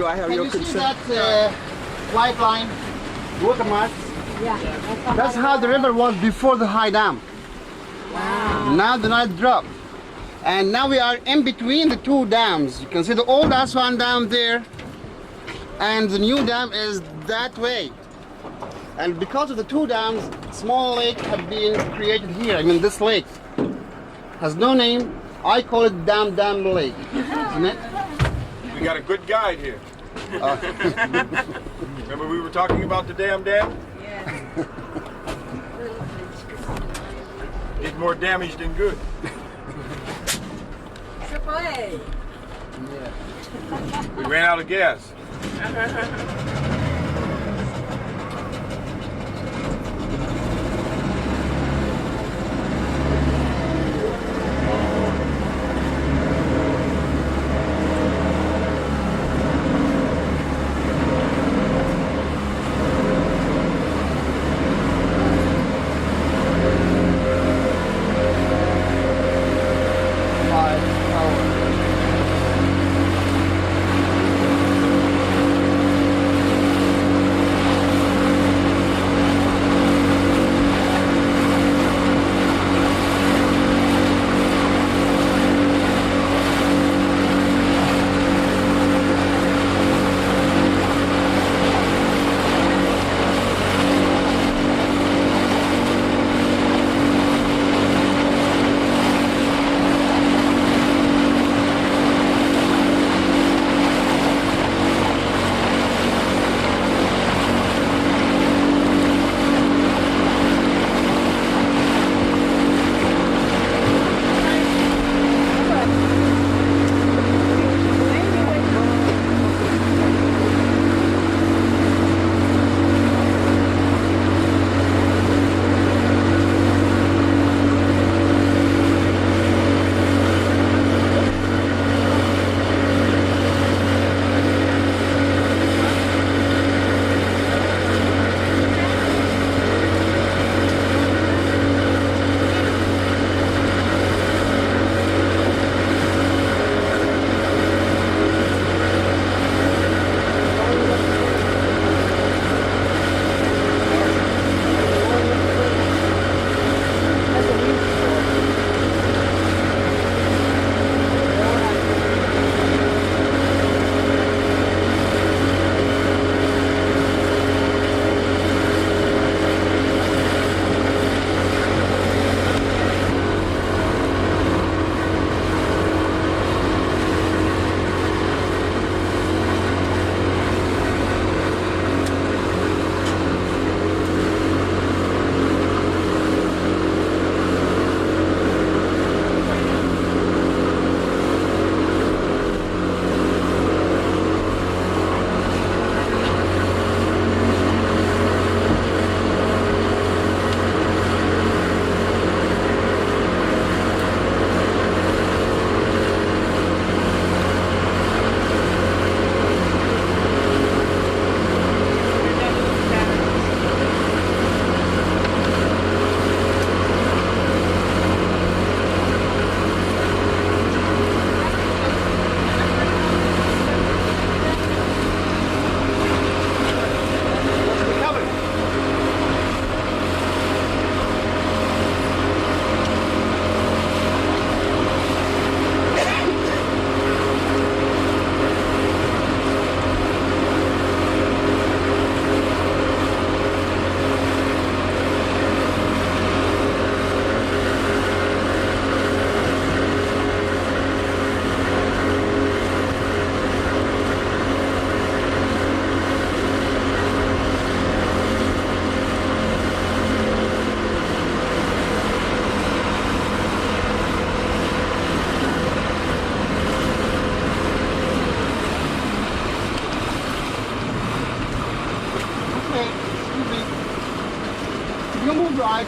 I have your consent? Can you see that white line? Watermark? Yeah. That's how the river was before the high dam. Wow. Now the Nile dropped. And now we are in between the two dams. You can see the old Aswan Dam there, and the new dam is that way. And because of the two dams, small lakes have been created here. I mean, this lake has no name. I call it Dam Lake, isn't it? We got a good guide here. Remember we were talking about the dam? Yeah. Did more damage than good. Play. We ran out of gas.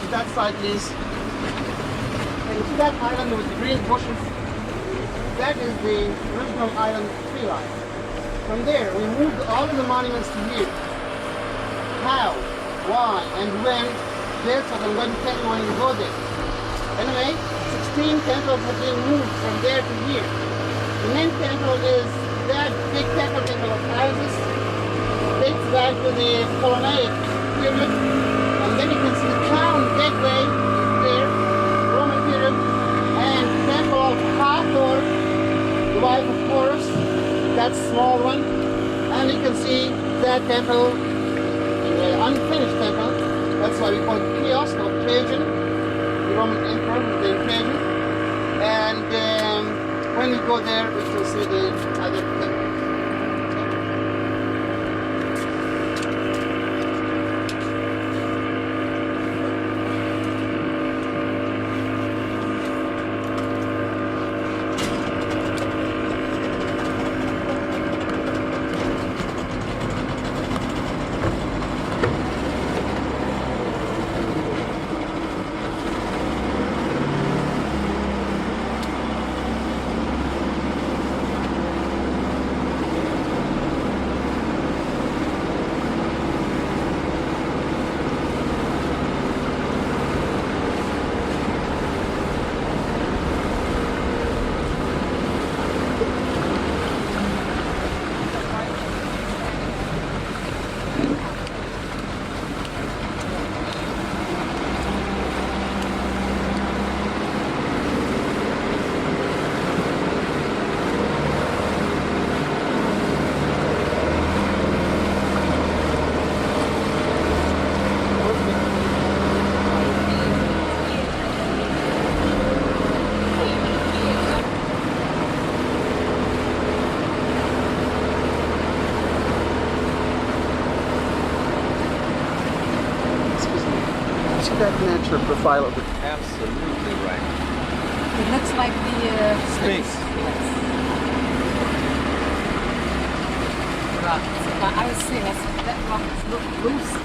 to that side, please. And you see that island with the green bushes? That is the original island Philae. From there, we moved all of the monuments to here. How, why, and when, that's what I'm going to tell you when you go there. Anyway, 16 temples have been moved from there to here. The main temple is that big temple of Isis dates back to the Ptolemaic period. And then you can see the town gateway there, Roman period, and temple of Hathor, the wife of Horus, that small one. And you can see that temple, the unfinished temple. That's why we call it kiosk of Trajan, the Roman emperor named Trajan. And when we go there, we can see the other temple. That natural profile of it. Absolutely right. It looks like the Sphinx. rocks. But I was saying that rock look loose.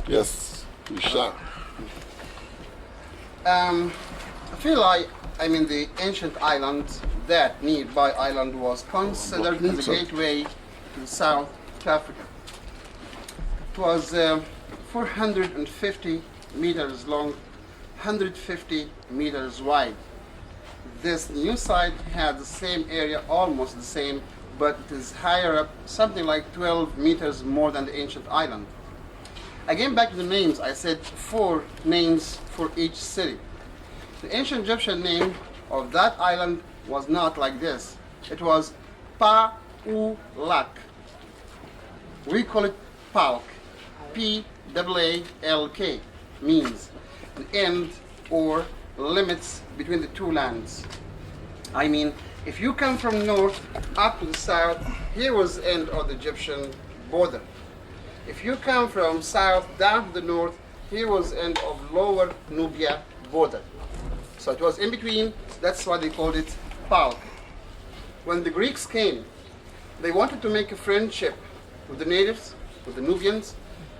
Yes, you shot. Philae, I mean the ancient island, that nearby island was considered the gateway to the south to Africa. It was 450 meters long, 150 meters wide. This new site had the same area, almost the same, but it is higher up, something like 12 meters more than the ancient island. Again, back to the names, I said 4 names for each city. The ancient Egyptian name of that island was not like this. It was Pa-U-Lak. We call it Palk. P-A-A-L-K, means the end or limits between the two lands. I mean, if you come from north up to the south, here was the end of the Egyptian border. If you come from south down to the north, here was the end of lower Nubia border. So it was in between, that's why they called it Palk. When the Greeks came, they wanted to make a friendship with the natives, with the Nubians.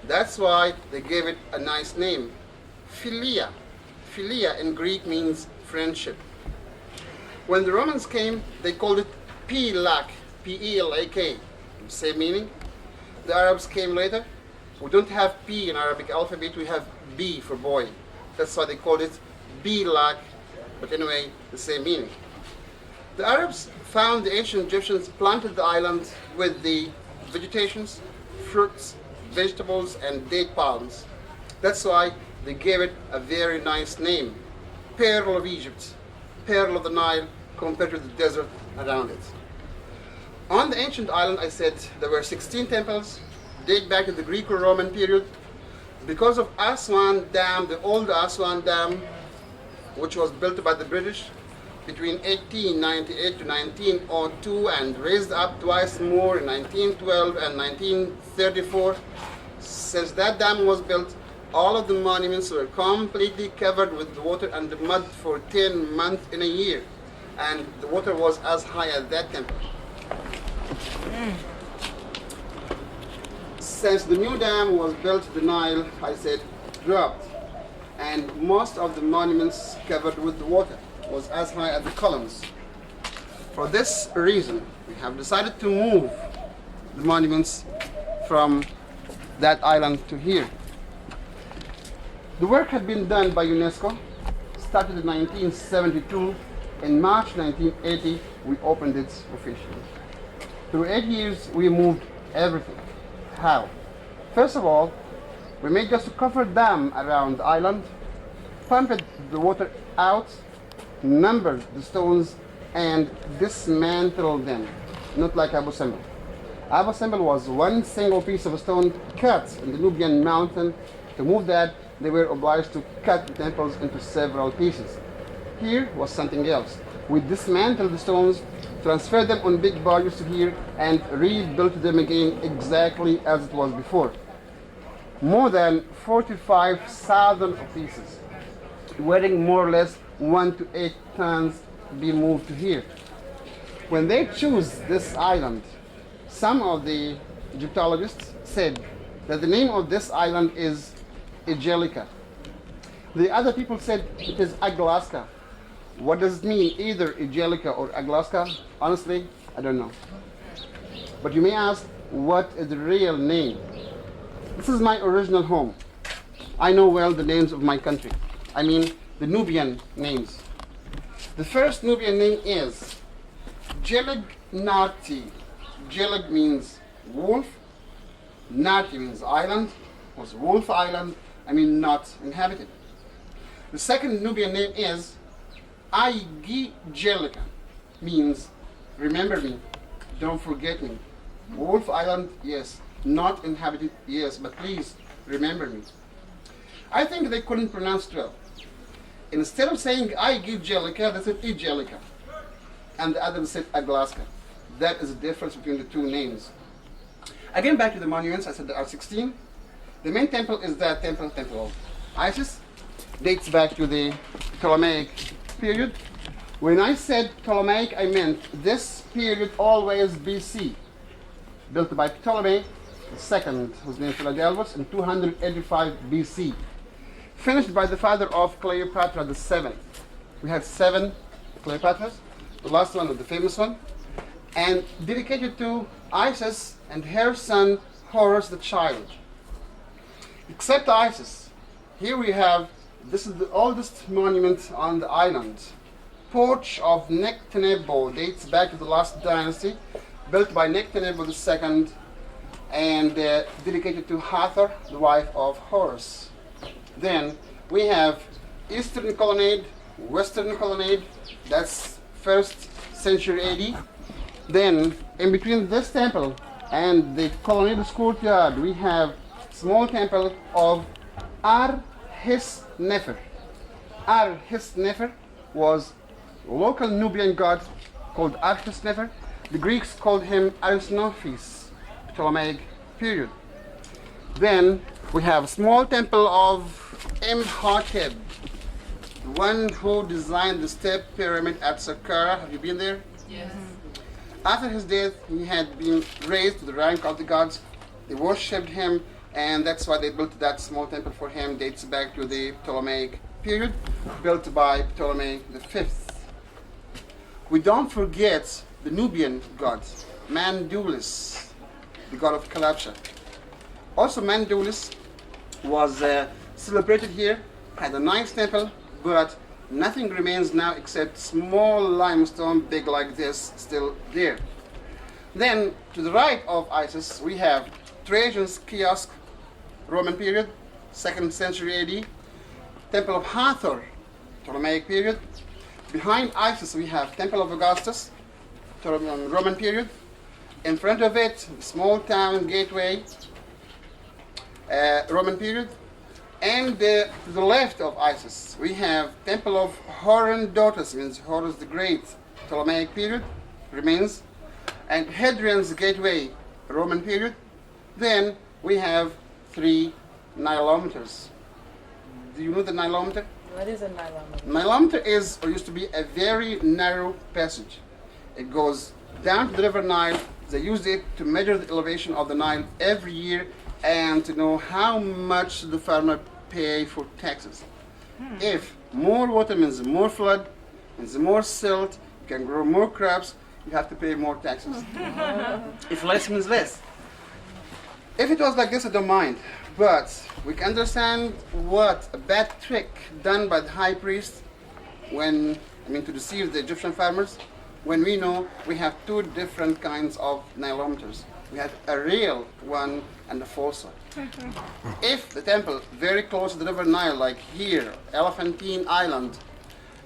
That's why they gave it a nice name, Philae. Philae in Greek means friendship. When the Romans came, they called it P-Lak, P-E-L-A-K, same meaning. The Arabs came later. We don't have P in Arabic alphabet, we have B for boy. That's why they called it B-Lak, but anyway, the same meaning. The Arabs found the ancient Egyptians planted the island with the vegetations, fruits, vegetables, and date palms. That's why they gave it a very nice name, Pearl of Egypt, Pearl of the Nile, compared to the desert around it. On the ancient island, I said there were 16 temples, date back to the Greco-Roman period. Because of Aswan Dam, the old Aswan Dam, which was built by the British, between 1898 to 1902 and raised up twice more in 1912 and 1934. Since that dam was built, all of the monuments were completely covered with water and mud for 10 months in a year. And the water was as high as that temple. Since the new dam was built, the Nile, I said, dropped. And most of the monuments covered with the water was as high as the columns. For this reason, we have decided to move the monuments from that island to here. The work had been done by UNESCO, started in 1972. In March 1980, we opened it officially. Through 8 years, we moved everything. How? First of all, we made just a covered dam around the island, pumped the water out, numbered the stones, and dismantled them, not like Abu Simbel. Abu Simbel was one single piece of stone cut in the Nubian mountain. To move that, they were obliged to cut the temples into several pieces. Here was something else. We dismantled the stones, transferred them on big barges to here, and rebuilt them again exactly as it was before. More than 45,000 pieces, weighing more or less 1 to 8 tons, be moved to here. When they choose this island, some of the Egyptologists said that the name of this island is Egelica. The other people said it is Aglaska. What does it mean, either Egelica or Aglaska? Honestly, I don't know. But you may ask, what is the real name? This is my original home. I know well the names of my country. I mean, the Nubian names. The first Nubian name is Gelig Nati. Gelig means wolf. Nati means island. It was Wolf Island. I mean, not inhabited. The second Nubian name is Aigigelica, means remember me, don't forget me. Wolf Island, yes. Not inhabited, yes, but please remember me. I think they couldn't pronounce it well. Instead of saying Aigigelica, they said Egelica. And the others said Aglaska. That is the difference between the two names. Again, back to the monuments, I said there are 16. The main temple is that temple of Isis. Dates back to the Ptolemaic period. When I said Ptolemaic, I meant this period always BC. Built by Ptolemy II, whose name is Philadelphus, in 285 BC. Finished by the father of Cleopatra VII. We had 7 Cleopatras. The last one was the famous one. And dedicated to Isis and her son Horus the child. Except Isis, here we have, this is the oldest monument on the island. Porch of Nectanebo, dates back to the last dynasty, built by Nectanebo II and dedicated to Hathor, the wife of Horus. Then we have Eastern Colonnade, Western Colonnade, that's 1st century AD. Then in between this temple and the Colonnade's courtyard, we have small temple of Ar-His-Nefer. Ar-His-Nefer was a local Nubian god called Ar-His-Nefer. The Greeks called him Arisnophis, Ptolemaic period. Then we have a small temple of Imhotep, the one who designed the step pyramid at Saqqara. Have you been there? Yes. After his death, he had been raised to the rank of the gods. They worshipped him, and that's why they built that small temple for him. Dates back to the Ptolemaic period, built by Ptolemy V. We don't forget the Nubian gods, Mandulis, the god of Kalabsha. Also, Mandulis was celebrated here, had a nice temple, but nothing remains now except small limestone, big like this, still there. Then, to the right of Isis, we have Trajan's kiosk, Roman period, 2nd century AD. Temple of Hathor, Ptolemaic period. Behind Isis, we have Temple of Augustus, Roman period. In front of it, small town gateway, Roman period. And to the left of Isis, we have Temple of Horus, means Horus the Great, Ptolemaic period, remains, and Hadrian's Gateway, Roman period. Then we have 3 Nilometers. Do you know the Nilometer? What is a nilometer? Nilometer is, or used to be, a very narrow passage. It goes down to the river Nile. They use it to measure the elevation of the Nile every year and to know how much the farmer pay for taxes. If more water means more flood, means more silt, you can grow more crops, you have to pay more taxes. If less means less. If it was like this, I don't mind. But we can understand what a bad trick done by the high priest to deceive the Egyptian farmers, when we know we have 2 different kinds of Nilometers. We have a real one and a false one. If the temple very close to the river Nile, like here, Elephantine Island,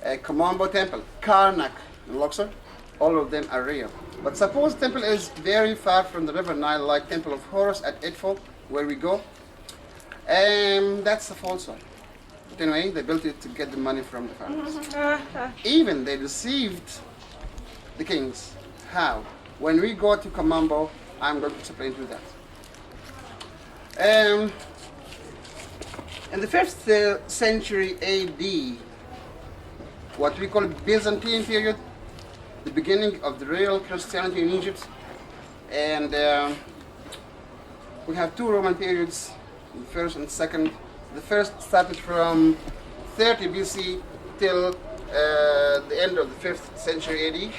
Komombo Temple, Karnak, and Luxor, all of them are real. But suppose the temple is very far from the river Nile, like Temple of Horus at Edfu, where we go, that's the false one. But anyway, they built it to get the money from the farmers. Even they deceived the kings. How? When we go to Komombo, I'm going to explain to you that. In the 1st century AD, what we call Byzantine period, the beginning of the real Christianity in Egypt, and we have 2 Roman periods, the first and second. The first started from 30 BC till the end of the 5th century AD,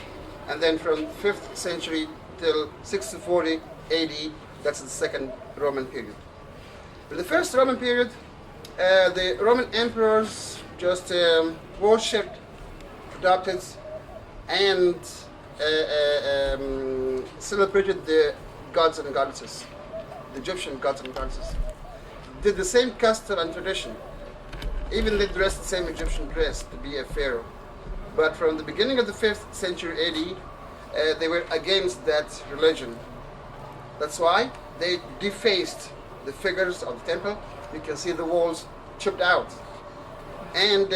and then from 5th century till 640 AD, that's the second Roman period. In the first Roman period, the Roman emperors just worshipped, adopted, and celebrated the gods and goddesses, the Egyptian gods and goddesses. Did the same custom and tradition. Even they dressed the same Egyptian dress to be a pharaoh. But from the beginning of the 5th century AD, they were against that religion. That's why they defaced the figures of the temple. You can see the walls chipped out. And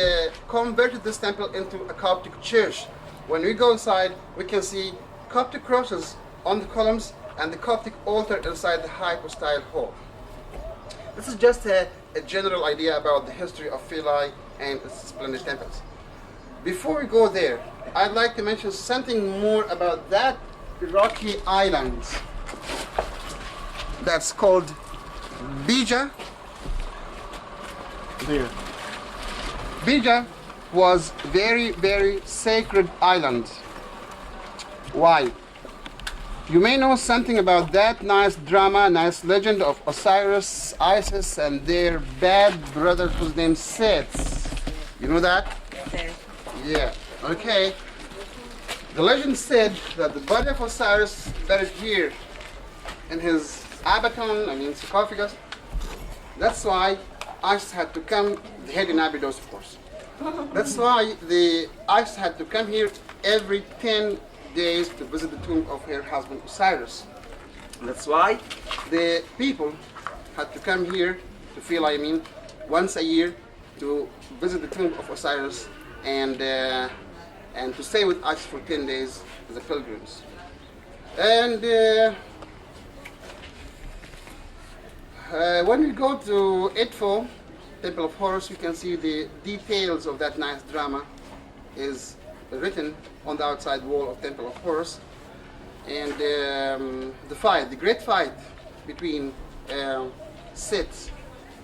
converted this temple into a Coptic church. When we go inside, we can see Coptic crosses on the columns and the Coptic altar inside the hypostyle hall. This is just a general idea about the history of Philae and its splendid temples. Before we go there, I'd like to mention something more about that rocky island that's called Bija. There. Bija was very, very sacred island. Why? You may know something about that nice drama, nice legend of Osiris, Isis, and their bad brother whose name is Seth. You know that? Okay. Yeah. Okay. The legend said that the body of Osiris buried here in his abaton, sarcophagus. That's why Isis had to come, the head in Abydos, of course. That's why the Isis had to come here every 10 days to visit the tomb of her husband Osiris. That's why the people had to come here to Philae, once a year to visit the tomb of Osiris and to stay with Isis for 10 days as a pilgrims. And when we go to Edfu, Temple of Horus, you can see the details of that nice drama is written on the outside wall of Temple of Horus. And the great fight between Seth,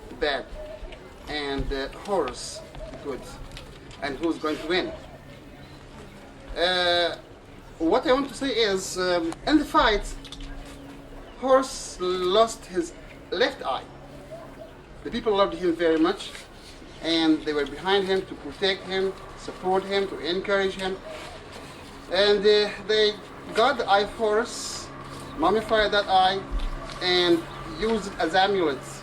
the bad, and Horus, the good, and who's going to win. What I want to say is, in the fight, Horus lost his left eye. The people loved him very much, and they were behind him to protect him, support him, to encourage him. And they got the eye of Horus, mummified that eye, and used it as amulets.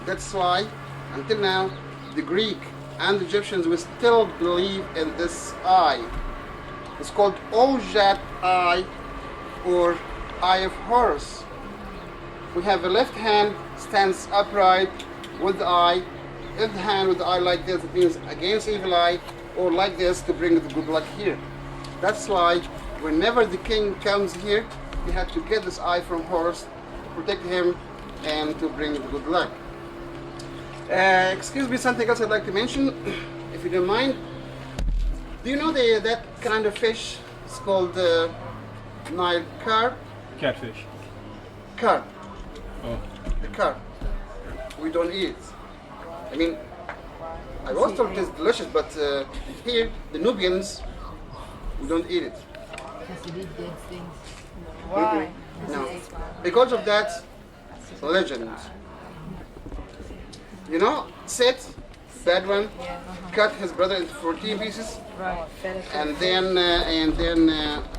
That's why, until now, the Greek and the Egyptians will still believe in this eye. It's called Ojat Eye, or Eye of Horus. We have the left hand stands upright, with the eye. If the hand with the eye like this, it means against evil eye, or like this to bring the good luck here. That's why whenever the king comes here, he had to get this eye from Horus to protect him and to bring the good luck. Excuse me, something else I'd like to mention, if you don't mind. Do you know that kind of fish? It's called Nile carp. Catfish. Carp. Oh. The carp. We don't eat it. I mean, I was told it's delicious, but here, the Nubians, we don't eat it. Because you eat dead things. Why? No. Because of that legend. You know, Seth, bad one, cut his brother into 14 pieces, Right. and then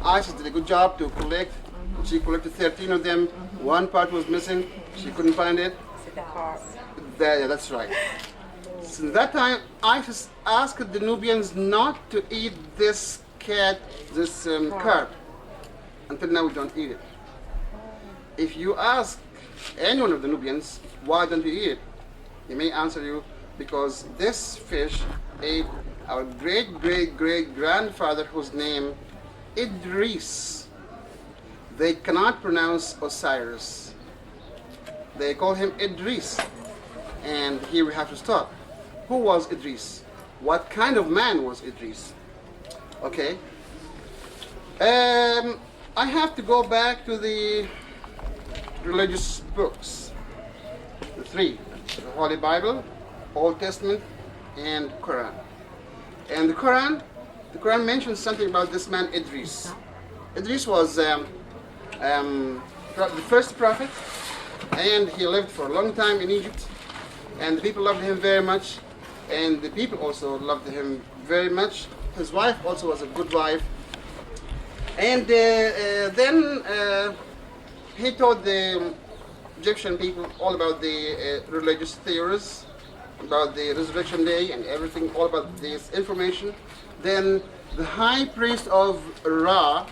Isis did a good job to collect. She collected 13 of them. One part was missing. She couldn't find it. Yeah, that's right. Since that time, Isis asked the Nubians not to eat this carp. Until now, we don't eat it. If you ask any one of the Nubians, why don't you eat it? He may answer you, because this fish ate our great-great-great-grandfather, whose name Idris. They cannot pronounce Osiris. They call him Idris. And here we have to stop. Who was Idris? What kind of man was Idris? Okay. I have to go back to the religious books. The three. The Holy Bible, Old Testament, and Quran. And the Quran mentions something about this man Idris. Idris was the first prophet, and he lived for a long time in Egypt, and the people loved him very much, and the people also loved him very much. His wife also was a good wife, and then he taught the Egyptian people all about the religious theories, about the resurrection day and everything, all about this information. Then the high priest of Ra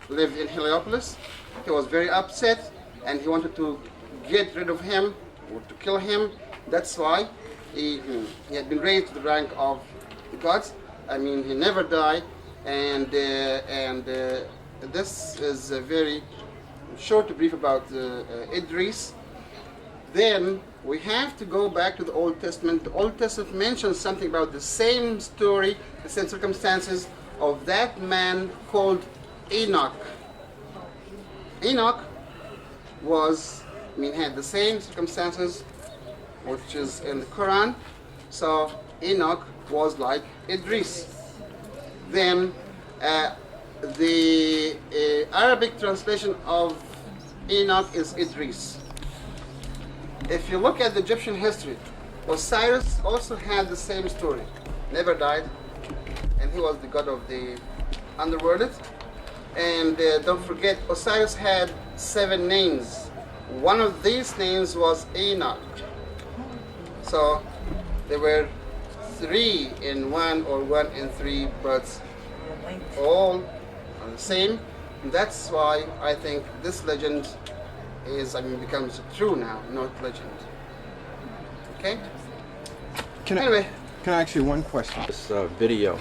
lived in Heliopolis. He was very upset and he wanted to get rid of him or to kill him. That's why he had been raised to the rank of the gods. I mean, he never died, and this is a very short brief about Idris. Then we have to go back to the Old Testament. The Old Testament mentions something about the same story, the same circumstances of that man called Enoch. Enoch had the same circumstances which is in the Quran. So Enoch was like Idris. Then the Arabic translation of Enoch is Idris. If you look at the Egyptian history, Osiris also had the same story. Never died, and he was the god of the underworld. And don't forget, Osiris had 7 names. One of these names was Enoch. So there were 3 in 1 or 1 in 3, but all are the same. And that's why I think this legend becomes true now, not legend. Okay? Can Anyway. Can I ask you one question? This video.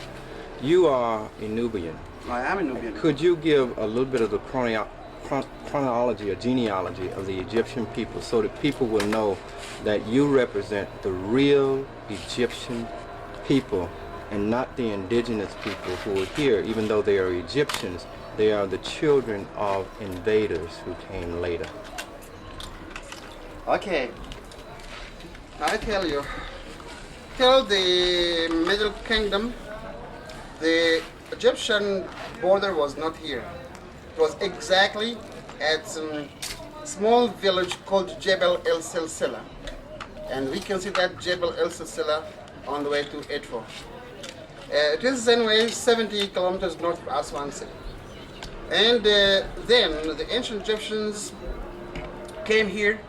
You are a Nubian. I am a Nubian. Could you give a little bit of the chronology or genealogy of the Egyptian people so that people will know that you represent the real Egyptian people and not the indigenous people who are here? Even though they are Egyptians, they are the children of invaders who came later. Okay. I tell you, till the Middle Kingdom, the Egyptian border was not here. It was exactly at some small village called Jebel El Silsila. And we can see that Jebel El Silsila on the way to Edfu. It is anyway 70 kilometers north of Aswan city. And then the ancient Egyptians came here.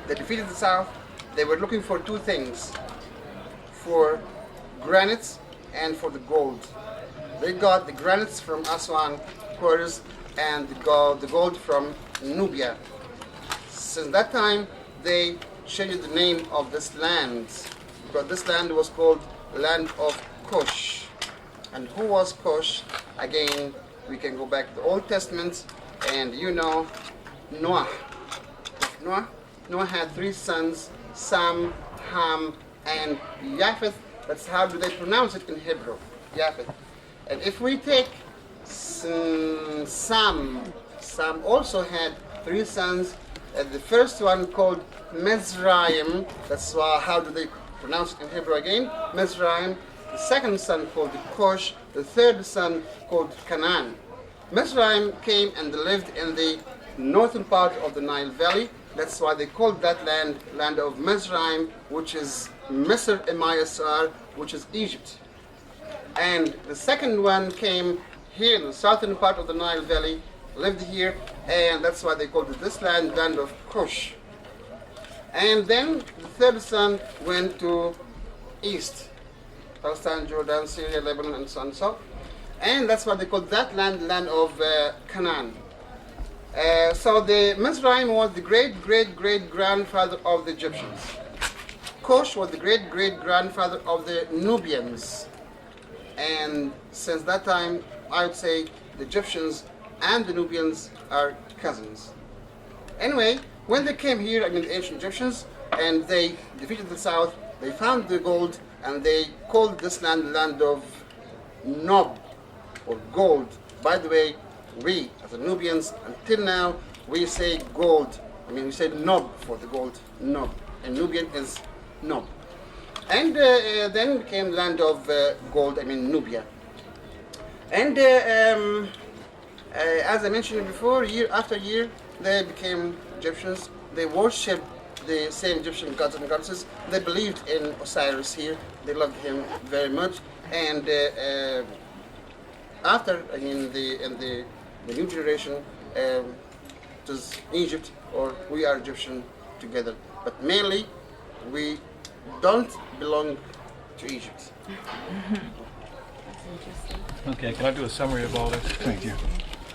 They defeated the south. They were looking for 2 things, for granites and for the gold. They got the granites from Aswan quarters and the gold from Nubia. Since that time, they changed the name of this land, because this land was called land of Cush. And who was Cush? Again, we can go back to the Old Testament, and you know Noah. Noah had 3 sons, Sam, Ham, and Japheth. That's how do they pronounce it in Hebrew, Japheth. And if we take Sam also had 3 sons. The first one called Mizraim. That's how do they pronounce it in Hebrew again? Mizraim. The second son called Cush. The third son called Canaan. Mizraim came and lived in the northern part of the Nile Valley. That's why they called that land of Mizraim, which is Misr Emayasar, which is Egypt. And the second one came here in the southern part of the Nile Valley, lived here, and that's why they called it this land of Cush. And then the third son went to east, Palestine, Jordan, Syria, Lebanon, and so on and so. And that's why they called that land of Canaan. So the Mizraim was the great-great-great-grandfather of the Egyptians. Cush was the great-great-grandfather of the Nubians. And since that time, I would say the Egyptians and the Nubians are cousins. Anyway, when they came here, the ancient Egyptians, and they defeated the south, they found the gold, and they called this land the land of Nob, or gold. By the way, we, as the Nubians, until now, we say gold. We say Nob for the gold, Nob. And Nubian is Nob. And then became land of gold, Nubia. And as I mentioned before, year after year, they became Egyptians. They worshipped the same Egyptian gods and goddesses. They believed in Osiris here. They loved him very much. And after, in the new generation, it was Egypt, or we are Egyptian together. But mainly, we don't belong to Egypt. That's interesting. Okay, can I do a summary of all this? Thank you.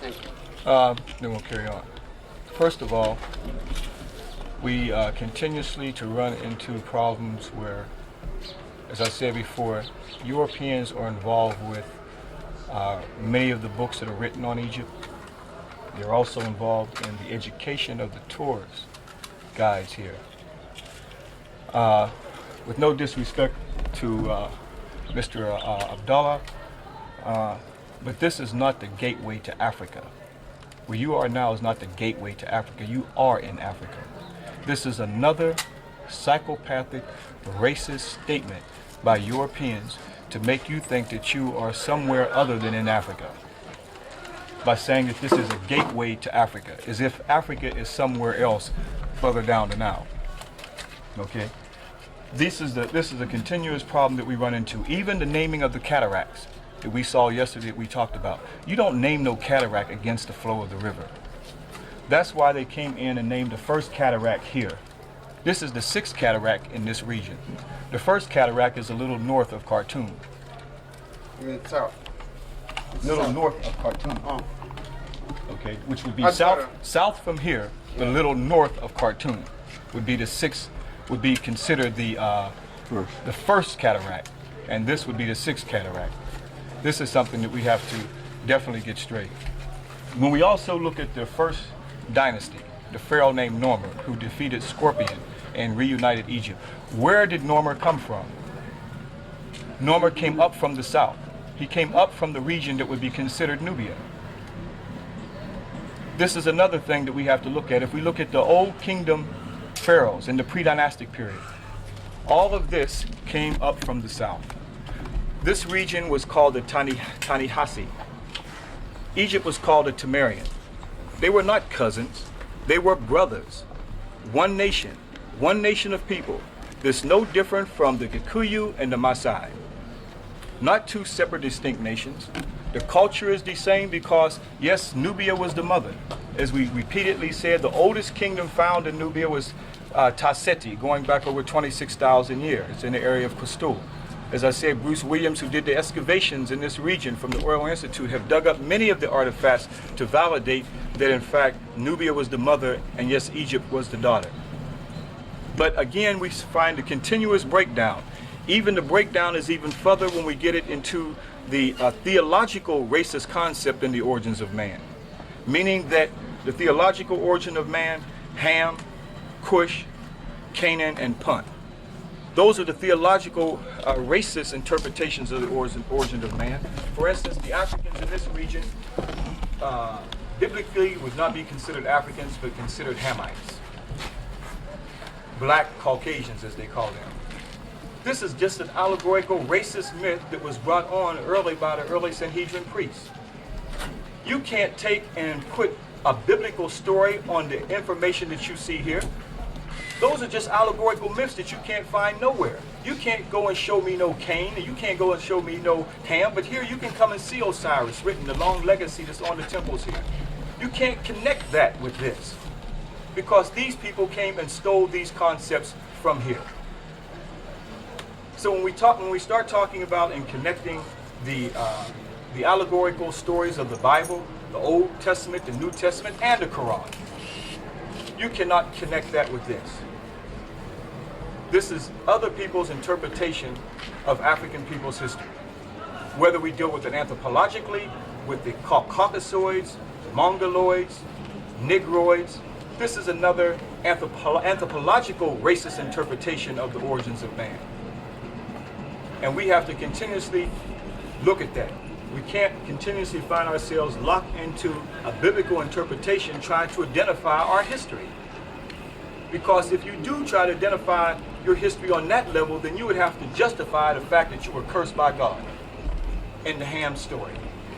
Thank you. Then we'll carry on. First of all, we continuously to run into problems where, as I said before, Europeans are involved with many of the books that are written on Egypt. They're also involved in the education of the tourist guides here. With no disrespect to Mr. Abdullah, but this is not the gateway to Africa. Where you are now is not the gateway to Africa. You are in Africa. This is another psychopathic, racist statement by Europeans to make you think that you are somewhere other than in Africa, by saying that this is a gateway to Africa, as if Africa is somewhere else further down the Nile. Okay? This is a continuous problem that we run into. Even the naming of the cataracts that we saw yesterday that we talked about. You don't name no cataract against the flow of the river. That's why they came in and named the first cataract here. This is the 6th cataract in this region. The first cataract is a little north of Khartoum. South. Little north of Khartoum. Oh. Okay, which would be That's better. south from here, but a little north of Khartoum would be the 6th, would be considered the first cataract, and this would be the 6th cataract. This is something that we have to definitely get straight. When we also look at the first dynasty, the pharaoh named Normer, who defeated Scorpion and reunited Egypt, where did Normer come from? Normer came up from the south. He came up from the region that would be considered Nubia. This is another thing that we have to look at. If we look at the old kingdom pharaohs in the pre-dynastic period, all of this came up from the south. This region was called the Tanihasi. Egypt was called the Temerian. They were not cousins. They were brothers. One nation of people. That's no different from the Kikuyu and the Maasai. Not two separate distinct nations. The culture is the same because, yes, Nubia was the mother. As we repeatedly said, the oldest kingdom found in Nubia was Tasseti, going back over 26,000 years. It's in the area of Kustul. As I said, Bruce Williams, who did the excavations in this region from the Oil Institute, have dug up many of the artifacts to validate that, in fact, Nubia was the mother and, yes, Egypt was the daughter. But again, we find a continuous breakdown. Even the breakdown is even further when we get it into the theological racist concept in the origins of man. Meaning that the theological origin of man, Ham, Cush, Canaan, and Punt. Those are the theological racist interpretations of the origin of man. For instance, the Africans in this region biblically would not be considered Africans, but considered Hamites. Black Caucasians, as they call them. This is just an allegorical racist myth that was brought on early by the early Sanhedrin priests. You can't take and put a biblical story on the information that you see here. Those are just allegorical myths that you can't find nowhere. You can't go and show me no Cain, and you can't go and show me no Ham, but here you can come and see Osiris written, the long legacy that's on the temples here. You can't connect that with this, because these people came and stole these concepts from here. So when we start talking about and connecting the allegorical stories of the Bible, the Old Testament, the New Testament, and the Quran, you cannot connect that with this. This is other people's interpretation of African people's history. Whether we deal with it anthropologically, with the Caucasoids, Mongoloids, Negroids, this is another anthropological racist interpretation of the origins of man. And we have to continuously look at that. We can't continuously find ourselves locked into a biblical interpretation trying to identify our history. Because if you do try to identify your history on that level, then you would have to justify the fact that you were cursed by God in the Ham story.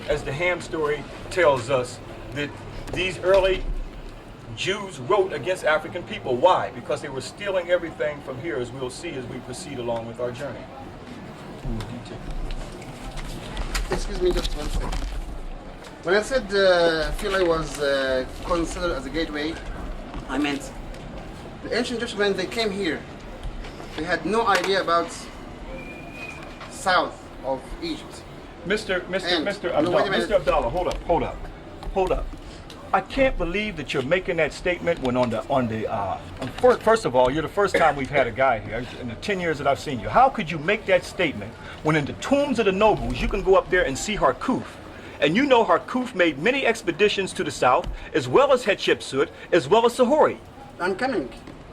As the Ham story tells us that these early Jews wrote against African people. Why? Because they were stealing everything from here, as we'll see as we proceed along with our journey. Excuse me just one second. When I said Philae was considered as a gateway, I meant the ancient Jews, when they came here, they had no idea about south of Egypt. Mr. No, wait a minute. Mr. Abdallah, hold up. I can't believe that you're making that statement when first of all, you're the first time we've had a guy here in the 10 years that I've seen you. How could you make that statement when in the tombs of the nobles, you can go up there and see Harkuf, and you know Harkuf made many expeditions to the south, as well as Hatshepsut, as well as Sahori. I'm coming.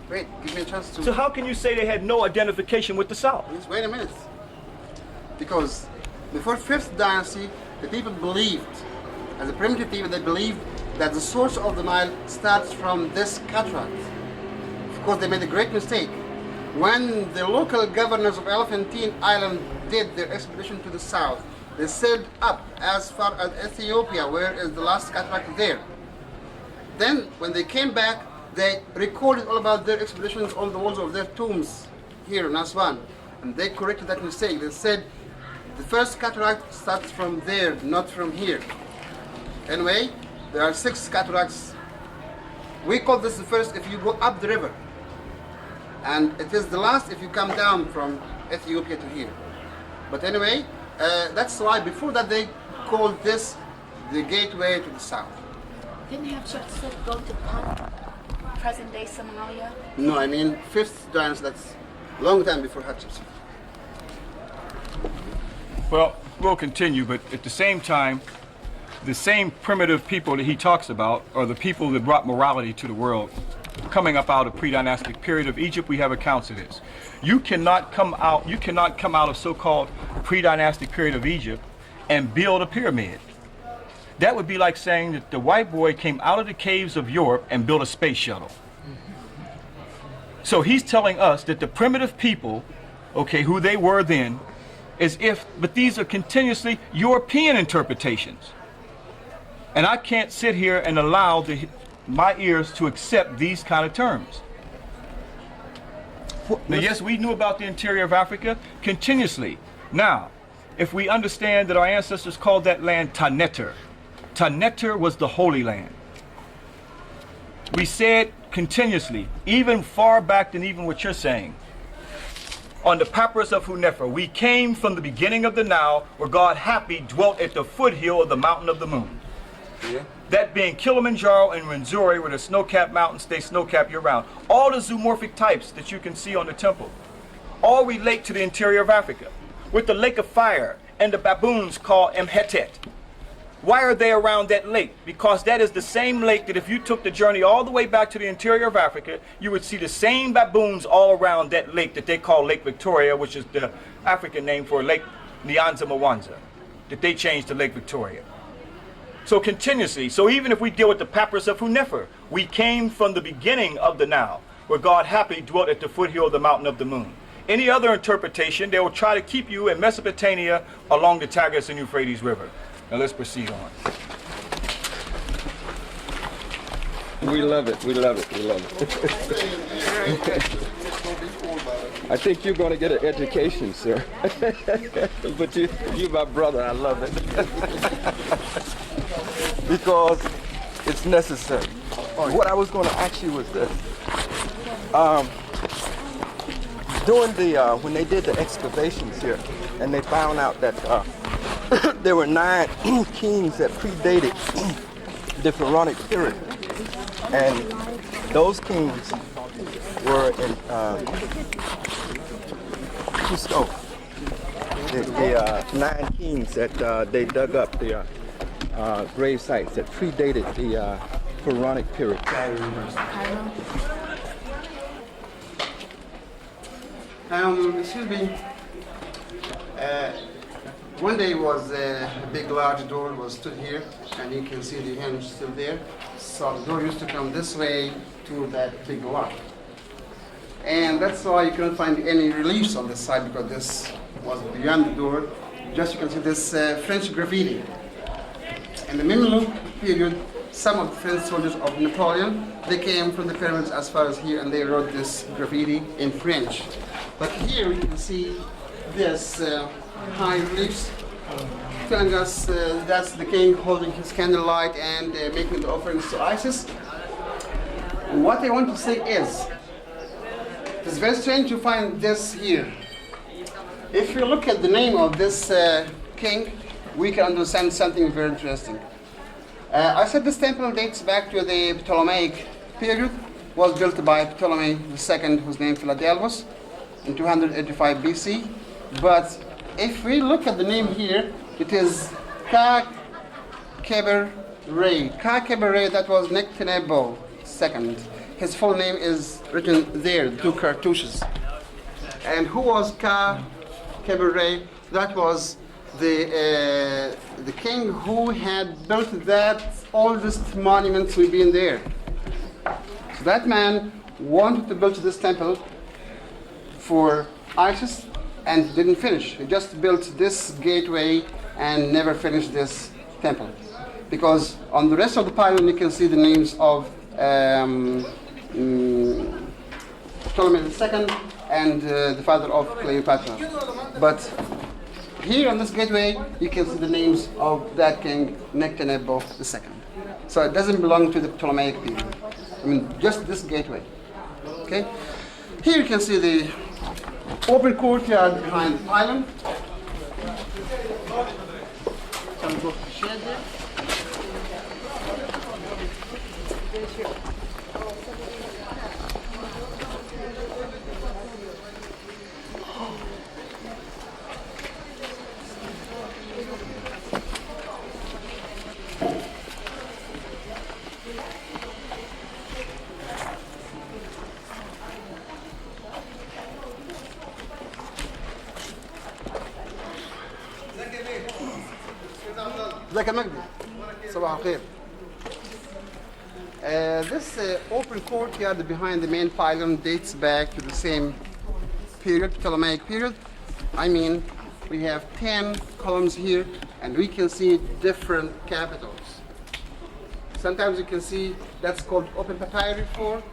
Wait, give me a chance to... So how can you say they had no identification with the south? Please wait a minute. Because before 5th dynasty, the people believed, as a primitive people, they believed that the source of the Nile starts from this cataract. Of course, they made a great mistake. When the local governors of Elephantine Island did their expedition to the south, they sailed up as far as Ethiopia, where is the last cataract there. Then, when they came back, they recorded all about their expeditions on the walls of their tombs here in Aswan. And they corrected that mistake. They said, the first cataract starts from there, not from here. Anyway, there are 6 cataracts. We call this the first if you go up the river. And it is the last if you come down from Ethiopia to here. But anyway, that's why before that they called this the gateway to the south. Didn't Hatshepsut go to Punt, present-day Somalia? No, I mean 5th dynasty, that's a long time before Hatshepsut. Well, we'll continue, but at the same time, the same primitive people that he talks about are the people that brought morality to the world. Coming up out of pre-dynastic period of Egypt, we have accounts of this. You cannot come out of so-called pre-dynastic period of Egypt and build a pyramid. That would be like saying that the white boy came out of the caves of Europe and built a space shuttle. So he's telling us that the primitive people, okay, who they were then, but these are continuously European interpretations. And I can't sit here and allow my ears to accept these kind of terms. Now, yes, we knew about the interior of Africa continuously. Now, if we understand that our ancestors called that land Taneter, Taneter was the Holy Land. We said continuously, even far back than even what you're saying, on the papyrus of Hunefer, we came from the beginning of the Nile, where God happy dwelt at the foothill of the mountain of the moon. Yeah. that being Kilimanjaro and Rwenzori, where the snow-capped mountains stay snow-capped year-round. All the zoomorphic types that you can see on the temple all relate to the interior of Africa, with the lake of fire and the baboons called Mhetet. Why are they around that lake? Because that is the same lake that if you took the journey all the way back to the interior of Africa, you would see the same baboons all around that lake that they call Lake Victoria, which is the African name for Lake Nyanza Mwanza, that they changed to Lake Victoria. So continuously, so even if we deal with the papyrus of Hunefer, we came from the beginning of the Nile, where God happily dwelt at the foothill of the mountain of the moon. Any other interpretation, they will try to keep you in Mesopotamia along the Tigris and Euphrates River. Now let's proceed on. We love it. We love it. We love it. I think you're going to get an education, sir. But you're my brother. I love it. Because it's necessary. What I was going to ask you was this. During the, when they did the excavations here, and they found out that there were 9 kings that predated the Pharaonic period. And those kings were in Cusco. The 9 kings that they dug up the grave sites that predated the Pharaonic period. Excuse me. One day was a big large door was stood here, and you can see the hinge still there. So the door used to come this way to that big lock. And that's why you couldn't find any reliefs on this side, because this was beyond the door. Just you can see this French graffiti. In the Mamluk period, some of the French soldiers of Napoleon, they came from the pyramids as far as here, and they wrote this graffiti in French. But here we can see this high reliefs telling us that's the king holding his candlelight and making the offerings to Isis. What I want to say is, it's very strange to find this here. If you look at the name of this king, we can understand something very interesting. I said this temple dates back to the Ptolemaic period, was built by Ptolemy II, whose name Philadelphus, in 285 BC. But if we look at the name here, it is Ka Keber Rey. Ka Keber Rey, that was Nectanebo II. His full name is written there, 2 cartouches. And who was Ka Keber Rey? That was the king who had built that oldest monument we've been there. So that man wanted to build this temple for Isis and didn't finish. He just built this gateway and never finished this temple. Because on the rest of the pylon you can see the names of Ptolemy II and the father of Cleopatra. But here on this gateway you can see the names of that king Nectanebo II. So it doesn't belong to the Ptolemaic period. I mean, just this gateway. Okay? Here you can see the open courtyard behind the pylon. Can we go to the shed there? ازيك يا مجدي صباح الخير. This open courtyard behind the main pylon dates back to the same period, Ptolemaic period. I mean, we have 10 columns here, and we can see different capitals. Sometimes you can see that's called open papyri 4,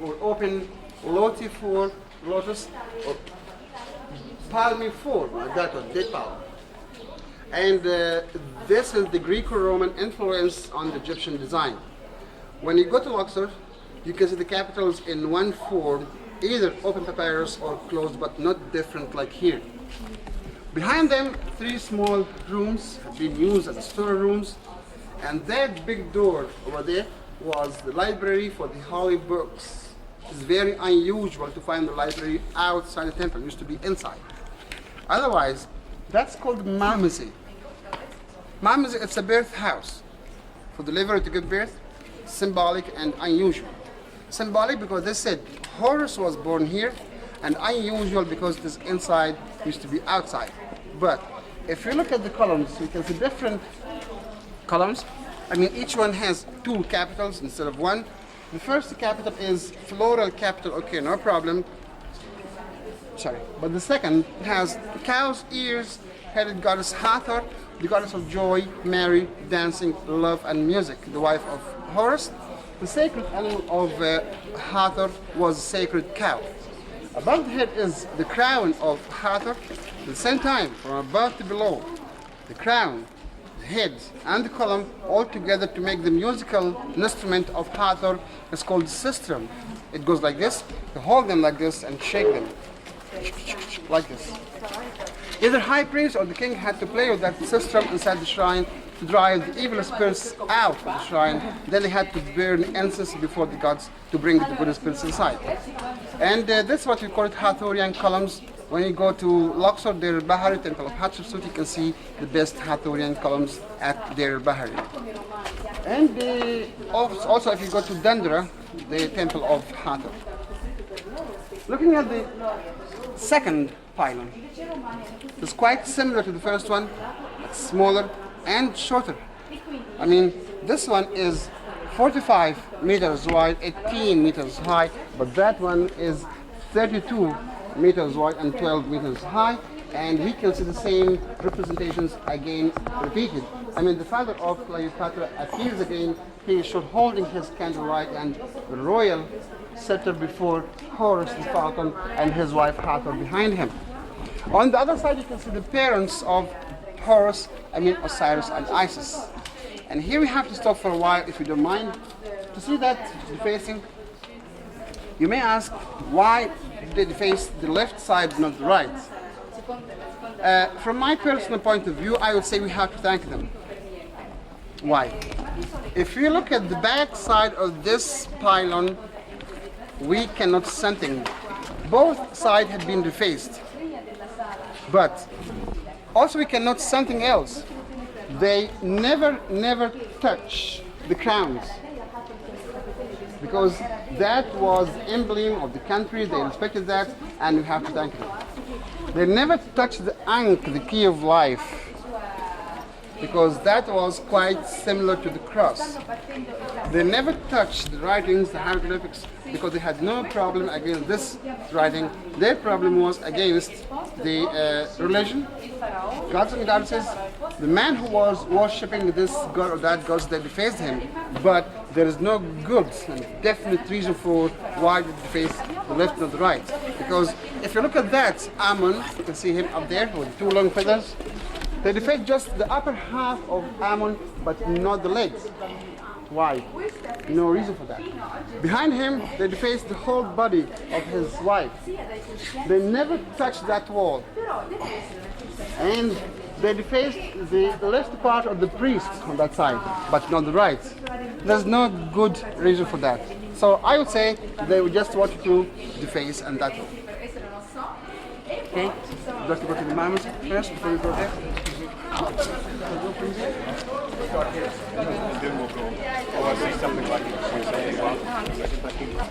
or open loti 4, lotus, or palmi 4, like that one, dead palm. And this is the Greco-Roman influence on the Egyptian design. When you go to Luxor, you can see the capitals in one form, either open papyrus or closed, but not different like here. Behind them, 3 small rooms have been used as storerooms, And that big door over there was the library for the holy books. It's very unusual to find the library outside the temple. It used to be inside. Otherwise, that's called Mamasi. Mamasi, it's a birth house for the deliverer to give birth, symbolic and unusual. Symbolic because they said Horus was born here, and unusual because it is inside, used to be outside. But if you look at the columns, you can see different columns. I mean, each one has two capitals instead of one. The first capital is floral capital, okay, no problem. Sorry. But the second has cow's ears, headed goddess Hathor, the goddess of joy, Mary, dancing, love, and music, the wife of Horus. The sacred animal of Hathor was a sacred cow. Above the head is the crown of Hathor. At the same time, from above to below, the crown, the head, and the column all together to make the musical instrument of Hathor is called sistrum. It goes like this. You hold them like this and shake them like this. Either high priest or the king had to play with that sistrum inside the shrine to drive the evil spirits out of the shrine. Then they had to burn incense before the gods to bring the good spirits inside. And this is what we call it Hathorian columns. When you go to Luxor, Deir al-Bahari, temple of Hatshepsut, you can see the best Hathorian columns at Deir al-Bahari. And also if you go to Dendera, the temple of Hathor. Looking at the second pylon, it's quite similar to the first one. It's smaller and shorter. I mean, this one is 45 meters wide, 18 meters high, but that one is 32 meters wide and 12 meters high, and we can see the same representations again repeated. I mean, the father of Cleopatra appears again. He is holding his candlelight and the royal scepter before Horus the falcon and his wife Hathor behind him. On the other side, you can see the parents of Horus, Osiris and Isis. And here we have to stop for a while, if you don't mind, to see that defacing. You may ask, why did they deface the left side, not the right? From my personal point of view, I would say we have to thank them. Why? If you look at the back side of this pylon, we cannot see something. Both sides have been defaced. But also we cannot see something else. They never touch the crowns, because that was the emblem of the country. They respected that, and we have to thank them. They never touched the Ankh, the key of life, because that was quite similar to the cross. They never touched the writings, the hieroglyphics, because they had no problem against this writing. Their problem was against the religion, gods and goddesses. The man who was worshipping this god or that god, they defaced him, but there is no good and definite reason for why they defaced the left and the right. Because if you look at that Ammon, you can see him up there with two long feathers. They defaced just the upper half of Ammon, but not the legs. Why? No reason for that. Behind him, they defaced the whole body of his wife. They never touched that wall. And they defaced the left part of the priest on that side, but not the right. There's no good reason for that. So I would say they would just wanted to deface, and that's all. Okay, just to go to the mammoth first before we go there.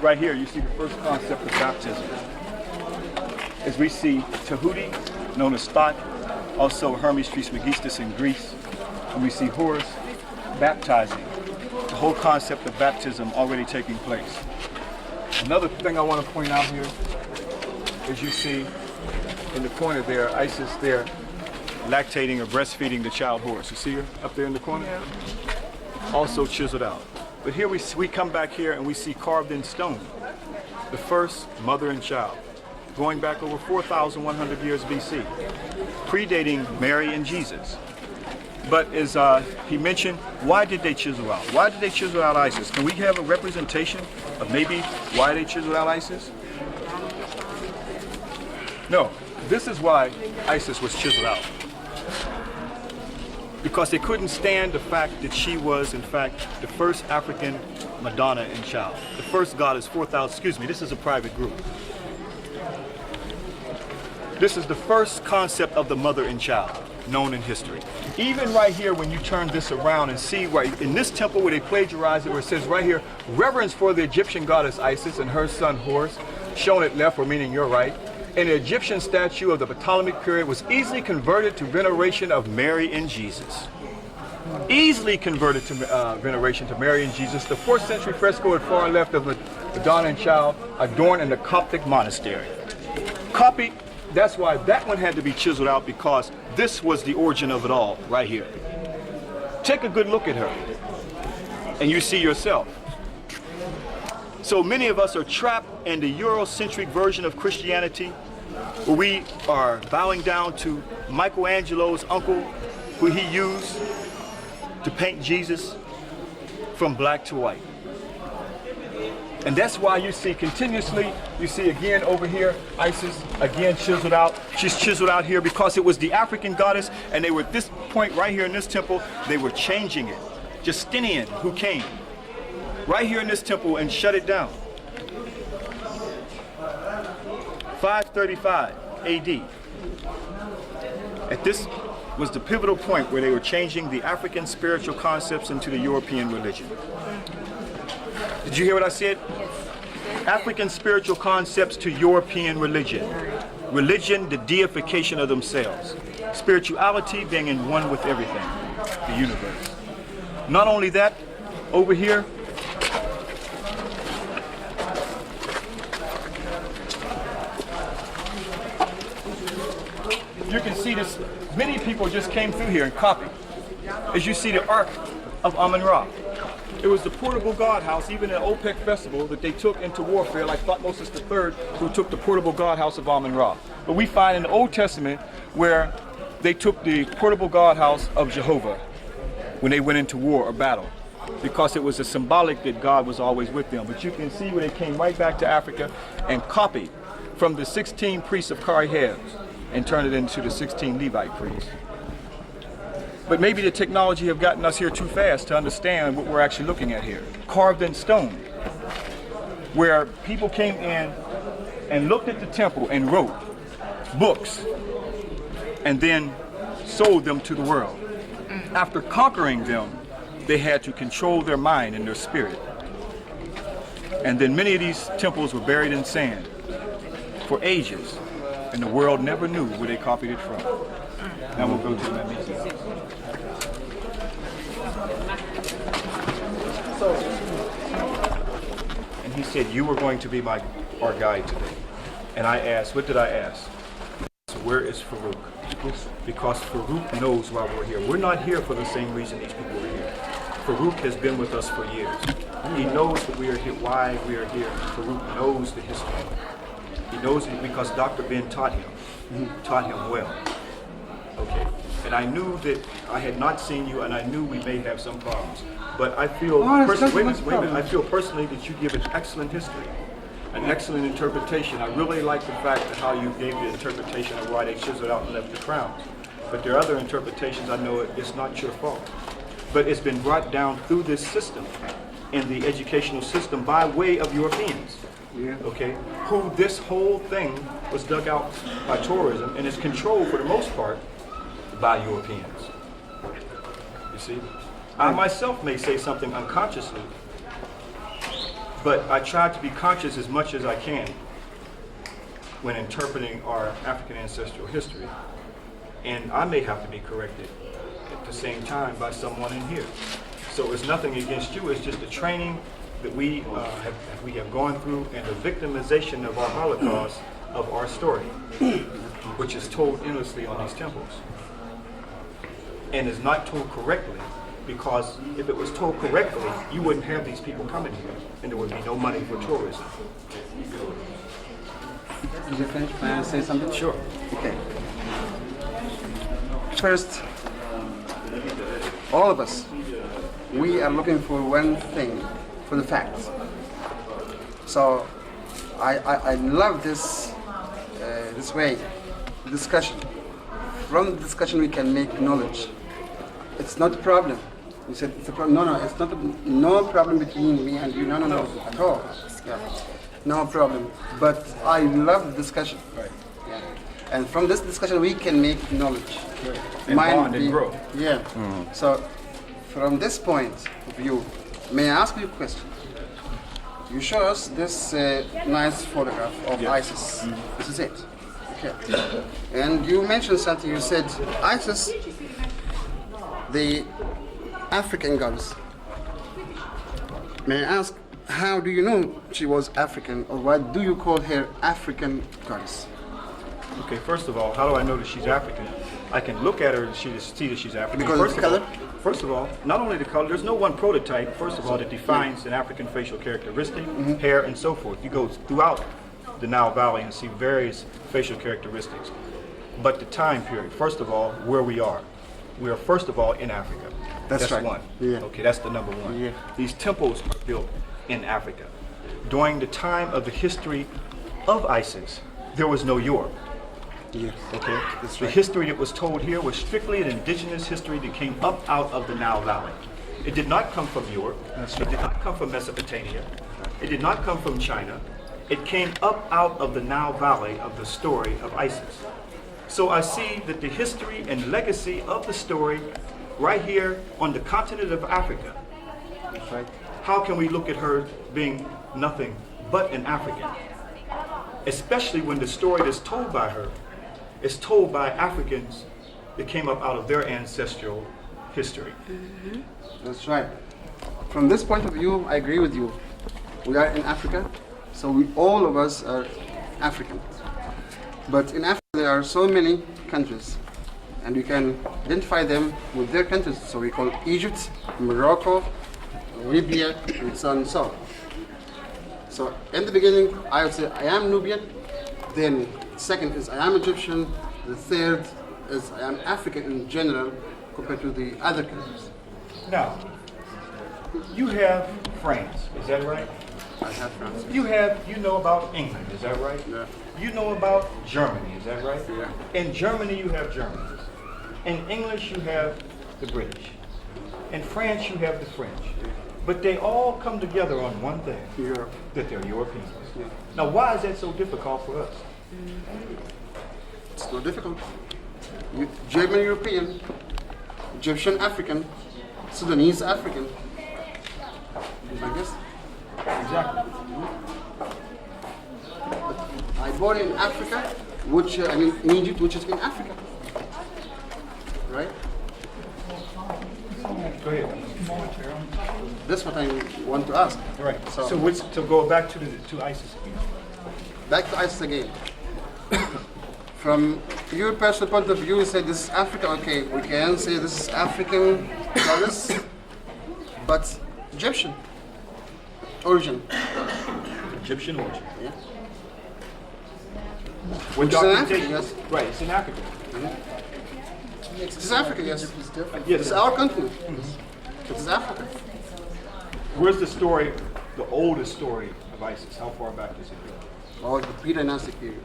Right here, you see the first concept of baptism. As we see Tahuti, known as Thoth, also Hermes Trismegistus in Greece, and we see Horus baptizing. The whole concept of baptism already taking place. Another thing I want to point out here is you see in the corner there, Isis there, lactating or breastfeeding the child Horus. You see her up there in the corner? Also chiseled out. But here we come back here and we see carved in stone the first mother and child, going back over 4,100 years BC, predating Mary and Jesus. But as he mentioned, why did they chisel out? Why did they chisel out Isis? Can we have a representation of maybe why they chiseled out Isis? No, this is why Isis was chiseled out. because they couldn't stand the fact that she was, in fact, the first African Madonna and child. The first goddess, 4,000, excuse me, this is a private group. This is the first concept of the mother and child known in history. Even right here, when you turn this around and see right in this temple where they plagiarized it, where it says right here, reverence for the Egyptian goddess Isis and her son Horus, shown at left, or meaning you're right. And the Egyptian statue of the Ptolemaic period was easily converted to veneration of Mary and Jesus. Easily converted to veneration to Mary and Jesus. The 4th century fresco at far left of the Madonna and Child adorned in the Coptic monastery. Copied, that's why that one had to be chiseled out, because this was the origin of it all right here. Take a good look at her and you see yourself. So many of us are trapped in the Eurocentric version of Christianity, where we are bowing down to Michelangelo's uncle, who he used to paint Jesus from black to white. And that's why you see continuously, you see again over here, Isis, again chiseled out. She's chiseled out here because it was the African goddess, and they were at this point right here in this temple, they were changing it. Justinian, who came right here in this temple and shut it down. 535 AD. At this was the pivotal point where they were changing the African spiritual concepts into the European religion. Did you hear what I said? African spiritual concepts to European religion. Religion, the deification of themselves. Spirituality being in one with everything, the universe. Not only that, over here, you can see this, many people just came through here and copied. As you see the Ark of Amun-Ra. It was the portable god house, even at OPEC festival, that they took into warfare, like Thutmose III, who took the portable god house of Amun-Ra. But we find in the Old Testament where they took the portable god house of Jehovah when they went into war or battle, because it was a symbolic that God was always with them. But you can see where they came right back to Africa and copied from the 16 priests of Kari and turned it into the 16 Levite priests. But maybe the technology have gotten us here too fast to understand what we're actually looking at here. Carved in stone, where people came in and looked at the temple and wrote books and then sold them to the world. After conquering them, they had to control their mind and their spirit. And then many of these temples were buried in sand for ages, and the world never knew where they copied it from. Now we'll go to that museum. And he said, you were going to be our guide today. And I asked, what did I ask? So where is Farouk? Because Farouk knows why we're here. We're not here for the same reason these people are here. Farouk has been with us for years. He knows that we are here, why we are here. Farouk knows the history. He knows it because Dr. Ben taught him. Taught him well. Okay. And I knew that I had not seen you, and I knew we may have some problems. But I feel I feel personally that you give an excellent history, an excellent interpretation. I really like the fact that how you gave the interpretation of why they chiseled out and left the crowns. But there are other interpretations. I know it's not your fault, but it's been brought down through this system, in the educational system, by way of Europeans. Yeah. Okay, who this whole thing was dug out by tourism and is controlled for the most part by Europeans. You see, I myself may say something unconsciously, but I try to be conscious as much as I can when interpreting our African ancestral history, and I may have to be corrected at the same time by someone in here. So it's nothing against you, it's just the training that we have gone through, and the victimization of our Holocaust, of our story, which is told endlessly on these temples, and is not told correctly, because if it was told correctly, you wouldn't have these people coming here, and there would be no money for tourism. Did you finish? May I say something? Sure. Okay. First, all of us, we are looking for one thing, for the facts. So I love this this way, discussion. From the discussion we can make knowledge. It's not a problem. You said it's a problem. No, it's not. No problem between me and you. No, at all. Yeah. No problem. But I love the discussion. Right. Yeah. And from this discussion, we can make knowledge. Right. And bond and grow. Yeah. So, from this point of view, may I ask you a question? You show us this nice photograph of ISIS. This is it. Okay. And you mentioned something. You said ISIS, the African goddess. May I ask, how do you know she was African, or why do you call her African goddess? Okay, first of all, how do I know that she's African? I can look at her and see that she's African. Because of the color? First of all, not only the color, there's no one prototype, first of all, that defines an African facial characteristic, hair, and so forth. You go throughout the Nile Valley and see various facial characteristics. But the time period, first of all, where we are. We are, first of all, in Africa. That's right. One. Yeah. Okay, that's the number one. Yeah. These temples are built in Africa. During the time of the history of ISIS, there was no Europe. Yeah. Okay? That's The right. history that was told here was strictly an indigenous history that came up out of the Nile Valley. It did not come from Europe. It did not come from Mesopotamia. It did not come from China. It came up out of the Nile Valley of the story of ISIS. So I see that the history and legacy of the story right here on the continent of Africa. That's right. How can we look at her being nothing but an African? Especially when the story that's told by her is told by Africans that came up out of their ancestral history. That's right. From this point of view, I agree with you. We are in Africa, so all of us are African. But in Africa, there are so many countries, and we can identify them with their countries. So we call Egypt, Morocco, Libya, and so on and so on. So in the beginning, I would say I am Nubian. Then second is I am Egyptian. The third is I am African in general compared to the other countries. Now, you have France, is that right? I have France. You know about England, is that right? Yeah. You know about Germany, is that right? Yeah. In Germany, you have Germans. In English, you have the British. In France, you have the French. But they all come together on one thing, Europe. that they're Europeans. Yeah. Now, why is that so difficult for us? It's not difficult. German European, Egyptian African, Sudanese African. I guess. Exactly. I born in Africa, which in Egypt, which is in Africa, right? Go ahead. That's what I want to ask. All right. So- So go back to ISIS. Back to ISIS again. From your personal point of view, you say this is Africa. Okay, we can say this is African goddess, but Egyptian origin. Egyptian origin. Yeah. With Which is in documentation. Africa, yes. Right, it's in Africa. It is Africa, yes. Yes. It's our continent. It is Africa. Where's the story, the oldest story of ISIS? How far back does it go? Or the pre-dynastic period.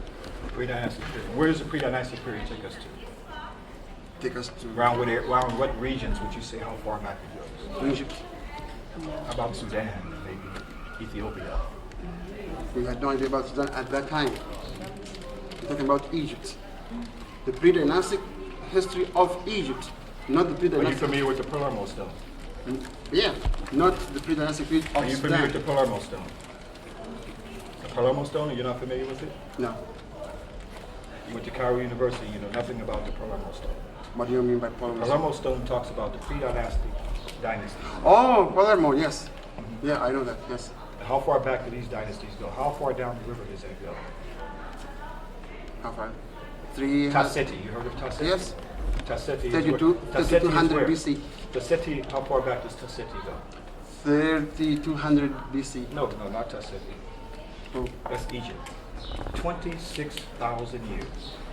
Pre-dynastic period. Where does the pre-dynastic period take us to? Take us to Around what regions would you say how far back it goes? Egypt. How about Sudan, maybe Ethiopia? We had no idea about Sudan at that time. We're talking about Egypt. The pre-dynastic history of Egypt, not the Are you pre-dynastic. familiar with the Palermo stone? Yeah, not the pre-dynastic period Are of you familiar with the Sudan. Palermo stone? The Palermo stone, are you not familiar with it? No. You went to Cairo University, you know nothing about the Palermo stone. What do you mean by Palermo? Palermo stone talks about the pre-dynastic dynasty. Oh, Palermo, yes. Yeah, I know that, yes. How far back do these dynasties go? How far down the river does that go? How far? 300. Tasseti, you heard of Tasseti? Yes. Tasseti is 32, where- Tasseti is 3200 where? BC. Tasseti, how far back does Tasseti go? 3200 BC. No, not Tasseti. Oh, That's Egypt. 26,000 years.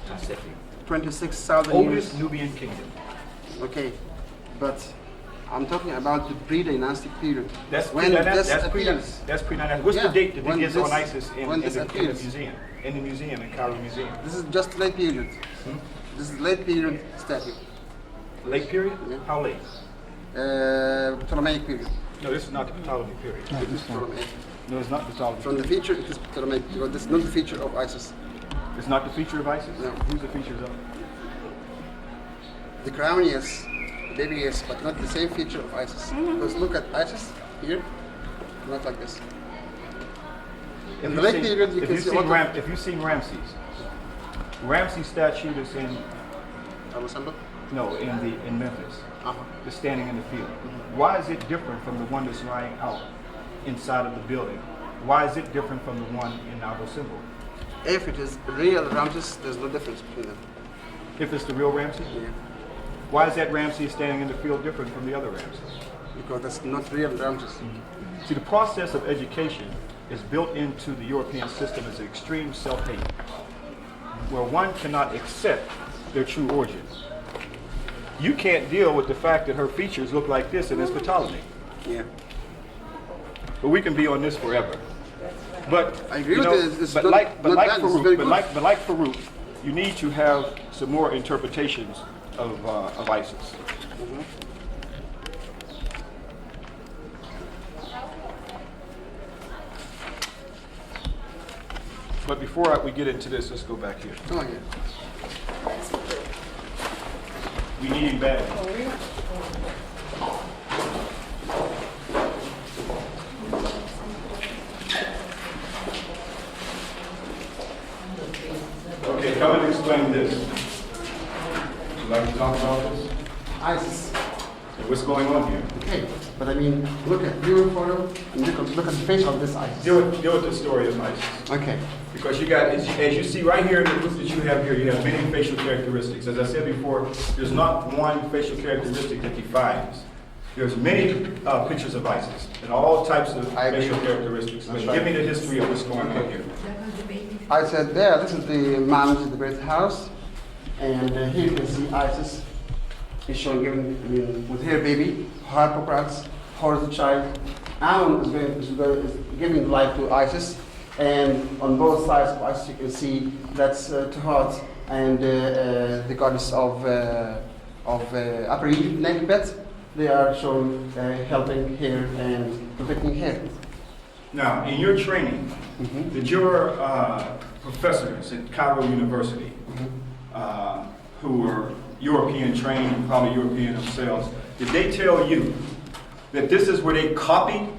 Tasseti. 26,000 Oldest years. Nubian kingdom. Okay, but I'm talking about the pre-dynastic period. That's when this appears. pre-dynastic. What's Yeah, the date that when it is on this- ISIS when in this the appears. museum? In the museum, in Cairo Museum. This is just late period. This is late period statue. Late period? Yeah. How late? Ptolemaic period. No, this is not the Ptolemy period. It is Ptolemaic. No, it's not the Ptolemy From the feature, it is Ptolemaic. Because this is not the feature of Isis. It's not the feature of Isis? No. Who's the features of? The crown, yes. The baby, yes, but not the same feature of Isis. Because look at Isis here, not like this. In the late period, you can see a lot of... If you've seen Ramses, Ramses' statue is in Alessandro? no in Memphis. Uh-huh. Is standing in the field. Why is it different from the one that's lying out inside of the building? Why is it different from the one in Abu Simbel? If it is real Ramses, there's no difference between them. If it's the real Ramses? Yeah. Why is that Ramses standing in the field different from the other Ramses? Because that's not real Ramses. See, the process of education is built into the European system as an extreme self-hate, where one cannot accept their true origin. You can't deal with the fact that her features look like this and it's Ptolemy. Yeah. But we can be on this forever. But I agree you know, with it. It's but not- like not bad, it's very good. but like Farouk, you need to have some more interpretations of Isis. But before we get into this, let's go back here. Oh, yeah. We need him back. Okay, come and explain this. Would you like to talk about this? Isis. What's going on here? Okay, but I mean, look at your photo and look at the face of this Isis. Deal with the story of Isis. Okay. Because you got, as you see right here in the group that you have here, you have many facial characteristics. As I said before, there's not one facial characteristic that defines. There's many pictures of Isis and all types of facial characteristics. But give me the history of what's going on here. I said there, this is the man in the great house, and here you can see Isis is showing with her baby, Harpocrates, Horus the child, Ammon is giving life to Isis, and on both sides of Isis you can see that's Tuhat and the goddess of Upper Egypt, Nekhbet. They are shown helping her and protecting her. Now, in your training, did your professors at Cairo University, who were European trained and probably European themselves, did they tell you that this is where they copied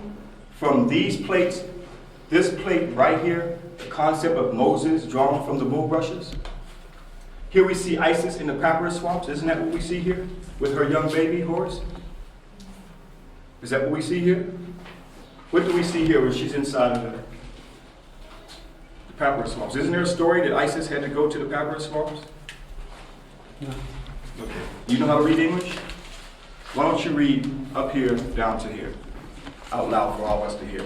from these plates, this plate right here, the concept of Moses drawn from the bulrushes? Here we see Isis in the papyrus swamps. Isn't that what we see here with her young baby, Horus? Is that what we see here? What do we see here when she's inside of the papyrus swamps? Isn't there a story that Isis had to go to the papyrus swamps? No. Okay. You know how to read English? Why don't you read up here down to here, out loud for all of us to hear.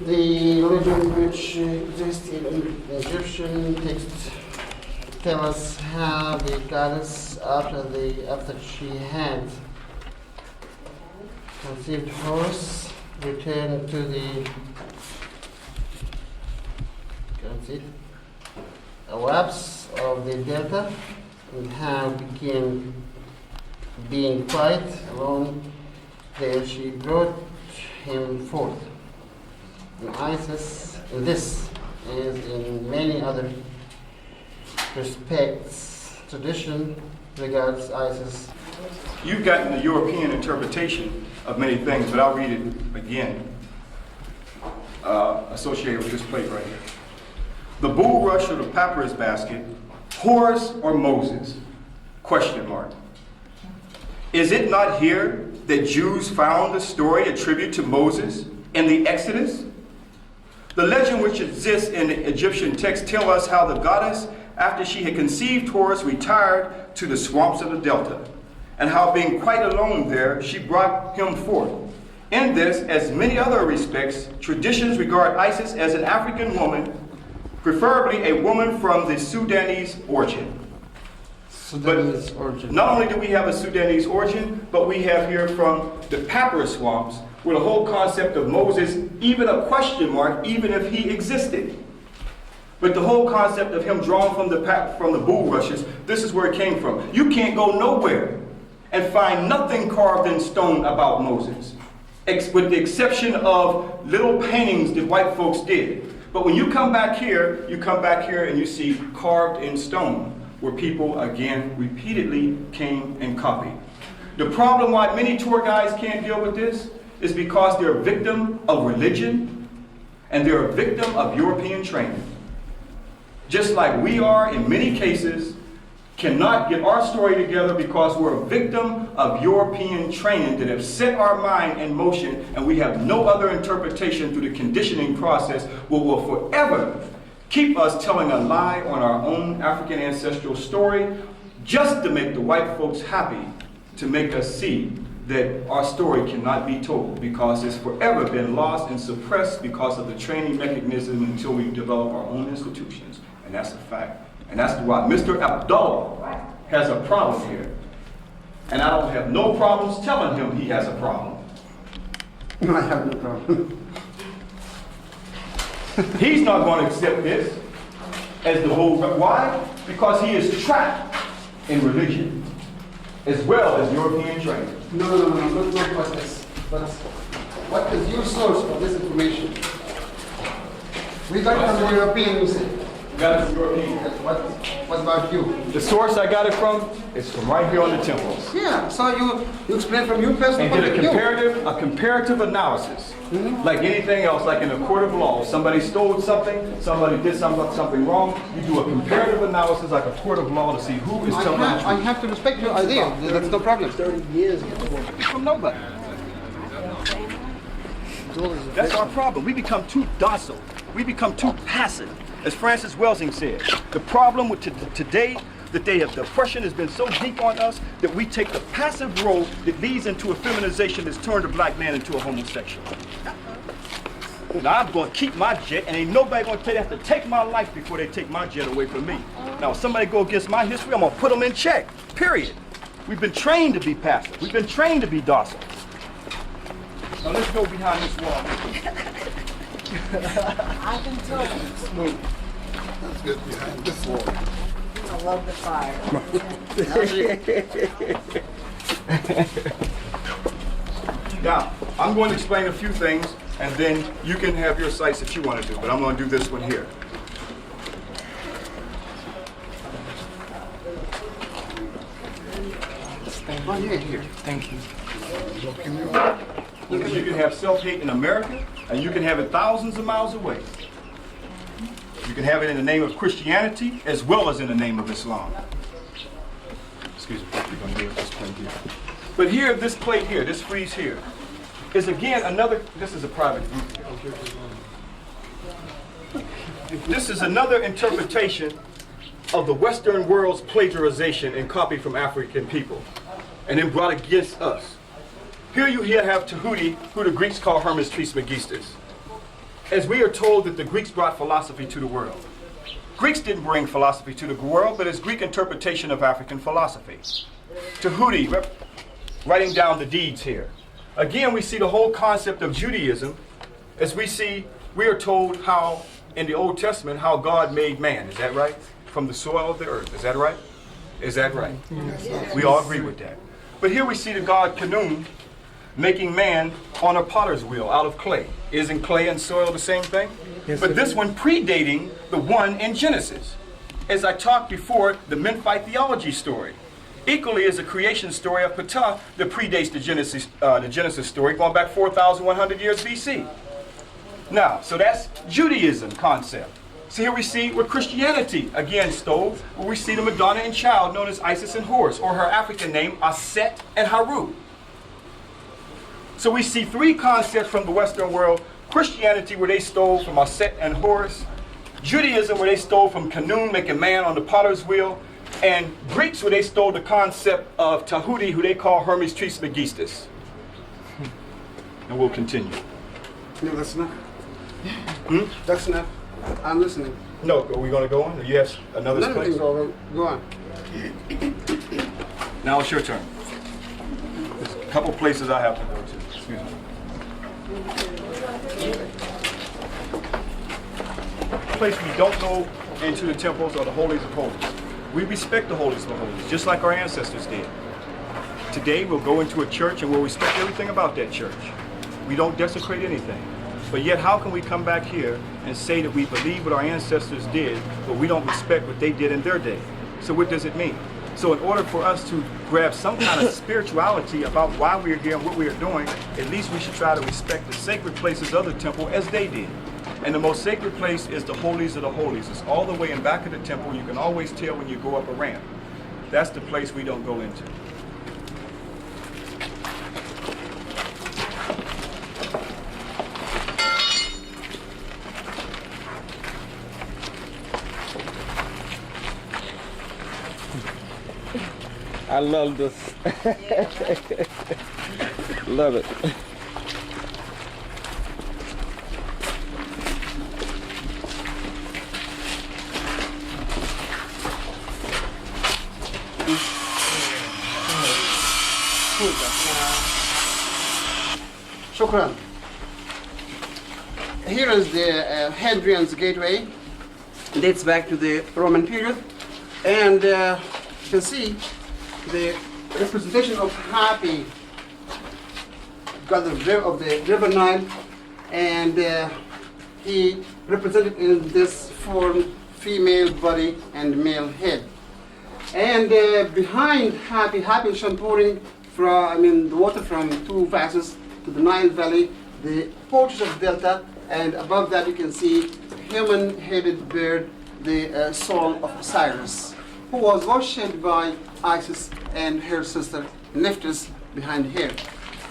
The religion which exists in Egyptian texts tell us how the goddess after she had conceived Horus returned to the Arabs of the delta and how became being quiet alone there she brought him forth. And Isis in this as in many other respects tradition regards Isis. You've gotten the European interpretation of many things, but I'll read it again, associated with this plate right here. The bulrush or the papyrus basket, Horus or Moses? Question mark. Is it not here that Jews found the story attributed to Moses in the Exodus? The legend which exists in the Egyptian text tells us how the goddess, after she had conceived Horus, retired to the swamps of the delta, and how being quite alone there, she brought him forth. In this, as many other respects, traditions regard Isis as an African woman, preferably a woman from the Sudanese origin. Sudanese origin. Not only do we have a Sudanese origin, but we have here from the papyrus swamps, where the whole concept of Moses, even a question mark, even if he existed. But the whole concept of him drawn from the bulrushes, this is where it came from. You can't go nowhere and find nothing carved in stone about Moses, with the exception of little paintings that white folks did. But when you come back here and you see carved in stone, where people, again, repeatedly came and copied. The problem why many tour guides can't deal with this is because they're a victim of religion and they're a victim of European training. Just like we are, in many cases, cannot get our story together because we're a victim of European training that have set our mind in motion, and we have no other interpretation through the conditioning process what will forever keep us telling a lie on our own African ancestral story just to make the white folks happy, to make us see that our story cannot be told because it's forever been lost and suppressed because of the training mechanism until we develop our own institutions. And that's a fact. And that's why Mr. Abdullah has a problem here. And I don't have no problems telling him he has a problem. I have no problem. He's not going to accept this as the whole. Why? Because he is trapped in religion as well as European training. No, not what this. But what is your source for this information? We got it from the European, you said. Got it from European. What about you? The source I got it from is from right here on the temples. Yeah, so you explain from your personal And point did of view. a comparative analysis. Like anything else, like in a court of law, somebody stole something, somebody did something wrong, you do a comparative analysis like a court of law to see who is telling the I truth. have to respect your idea. That's no problem. 30 years From nobody. That's our problem. We become too docile. We become too passive. As Francis Welsing said, the problem with today, that the oppression has been so deep on us that we take the passive role that leads into a feminization that's turned a black man into a homosexual. Now I'm going to keep my jet, and ain't nobody going to have to take my life before they take my jet away from me. Now if somebody go against my history, I'm going to put them in check, period. We've been trained to be passive. We've been trained to be docile. Now let's go behind this wall. I can tell you. Let's get behind this wall. I love the fire. Now, I'm going to explain a few things, and then you can have your sites that you want to do, but I'm going to do this one here. Here. Thank you. Because you can have self-hate in America, and you can have it thousands of miles away. You can have it in the name of Christianity, as well as in the name of Islam. Excuse me, we're going to do it this plate here. But here, this plate here, this frieze here, is again another, this is a private group. This is another interpretation of the Western world's plagiarization and copy from African people, and then brought against us. Here you have Tahuti, who the Greeks call Hermes Trismegistus. As we are told that the Greeks brought philosophy to the world. Greeks didn't bring philosophy to the world, but it's Greek interpretation of African philosophy. Tahuti, writing down the deeds here. Again, we see the whole concept of Judaism, as we are told how, in the Old Testament, how God made man. Is that right? From the soil of the earth. Is that right? Is that right? Yes. We all agree with that. But here we see the god Khnum making man on a potter's wheel out of clay. Isn't clay and soil the same thing? Yes, but this one predating the one in Genesis. As I talked before, the Memphite theology story. Equally is a creation story of Ptah that predates the Genesis story, going back 4,100 years BC. Now, so that's Judaism concept. So here we see where Christianity again stole, where we see the Madonna and child known as Isis and Horus, or her African name, Aset and Haru. So we see three concepts from the Western world: Christianity, where they stole from Aset and Horus; Judaism, where they stole from Khnum, making man on the potter's wheel; and Greeks, where they stole the concept of Tahuti, who they call Hermes Trismegistus. And we'll continue. No, that's enough. That's enough. I'm listening. No, are we going to go on? Or you have another None of place? things over. Go on. Now it's your turn. There's a couple places I have to go to. Excuse me. place we don't go into the temples are the holies of holies. We respect the holies of holies, just like our ancestors did. Today we'll go into a church and we'll respect everything about that church. We don't desecrate anything. But yet how can we come back here and say that we believe what our ancestors did, but we don't respect what they did in their day? So what does it mean? So in order for us to grab some kind of spirituality about why we're here and what we are doing, at least we should try to respect the sacred places of the temple as they did. And the most sacred place is the holies of the holies. It's all the way in back of the temple. You can always tell when you go up a ramp. That's the place we don't go into. I love this. Love it. Shukran. Here is the Hadrian's gateway. It dates back to the Roman period, and you can see the representation of Happy, god of the river Nile, and he represented in this form female body and male head. And behind Happy is shown pouring the water from two vases to the Nile Valley, the porches of Delta, and above that you can see human-headed bird, the soul of Osiris, who was worshipped by Isis and her sister Nephthys behind here.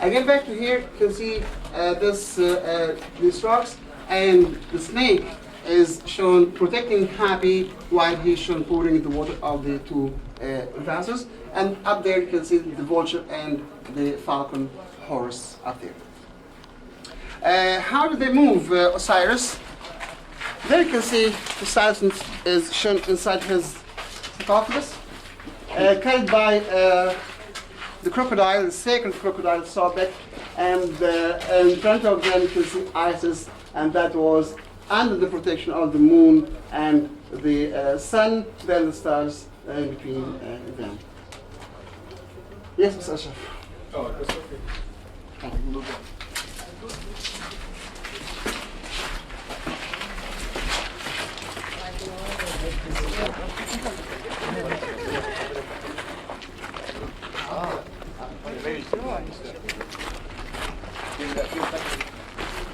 Again, back to here, you can see these rocks, and the snake is shown protecting Happy while he's shown pouring the water of the two vases. And up there you can see the vulture and the falcon Horus up there. How do they move Osiris? There you can see Osiris is shown inside his sarcophagus, carried by the crocodile, the sacred crocodile Sobek, and in front of them you can see Isis, and that was under the protection of the moon and the sun, then the stars in between them. Yes, Mr. Ashraf. Oh, that's okay.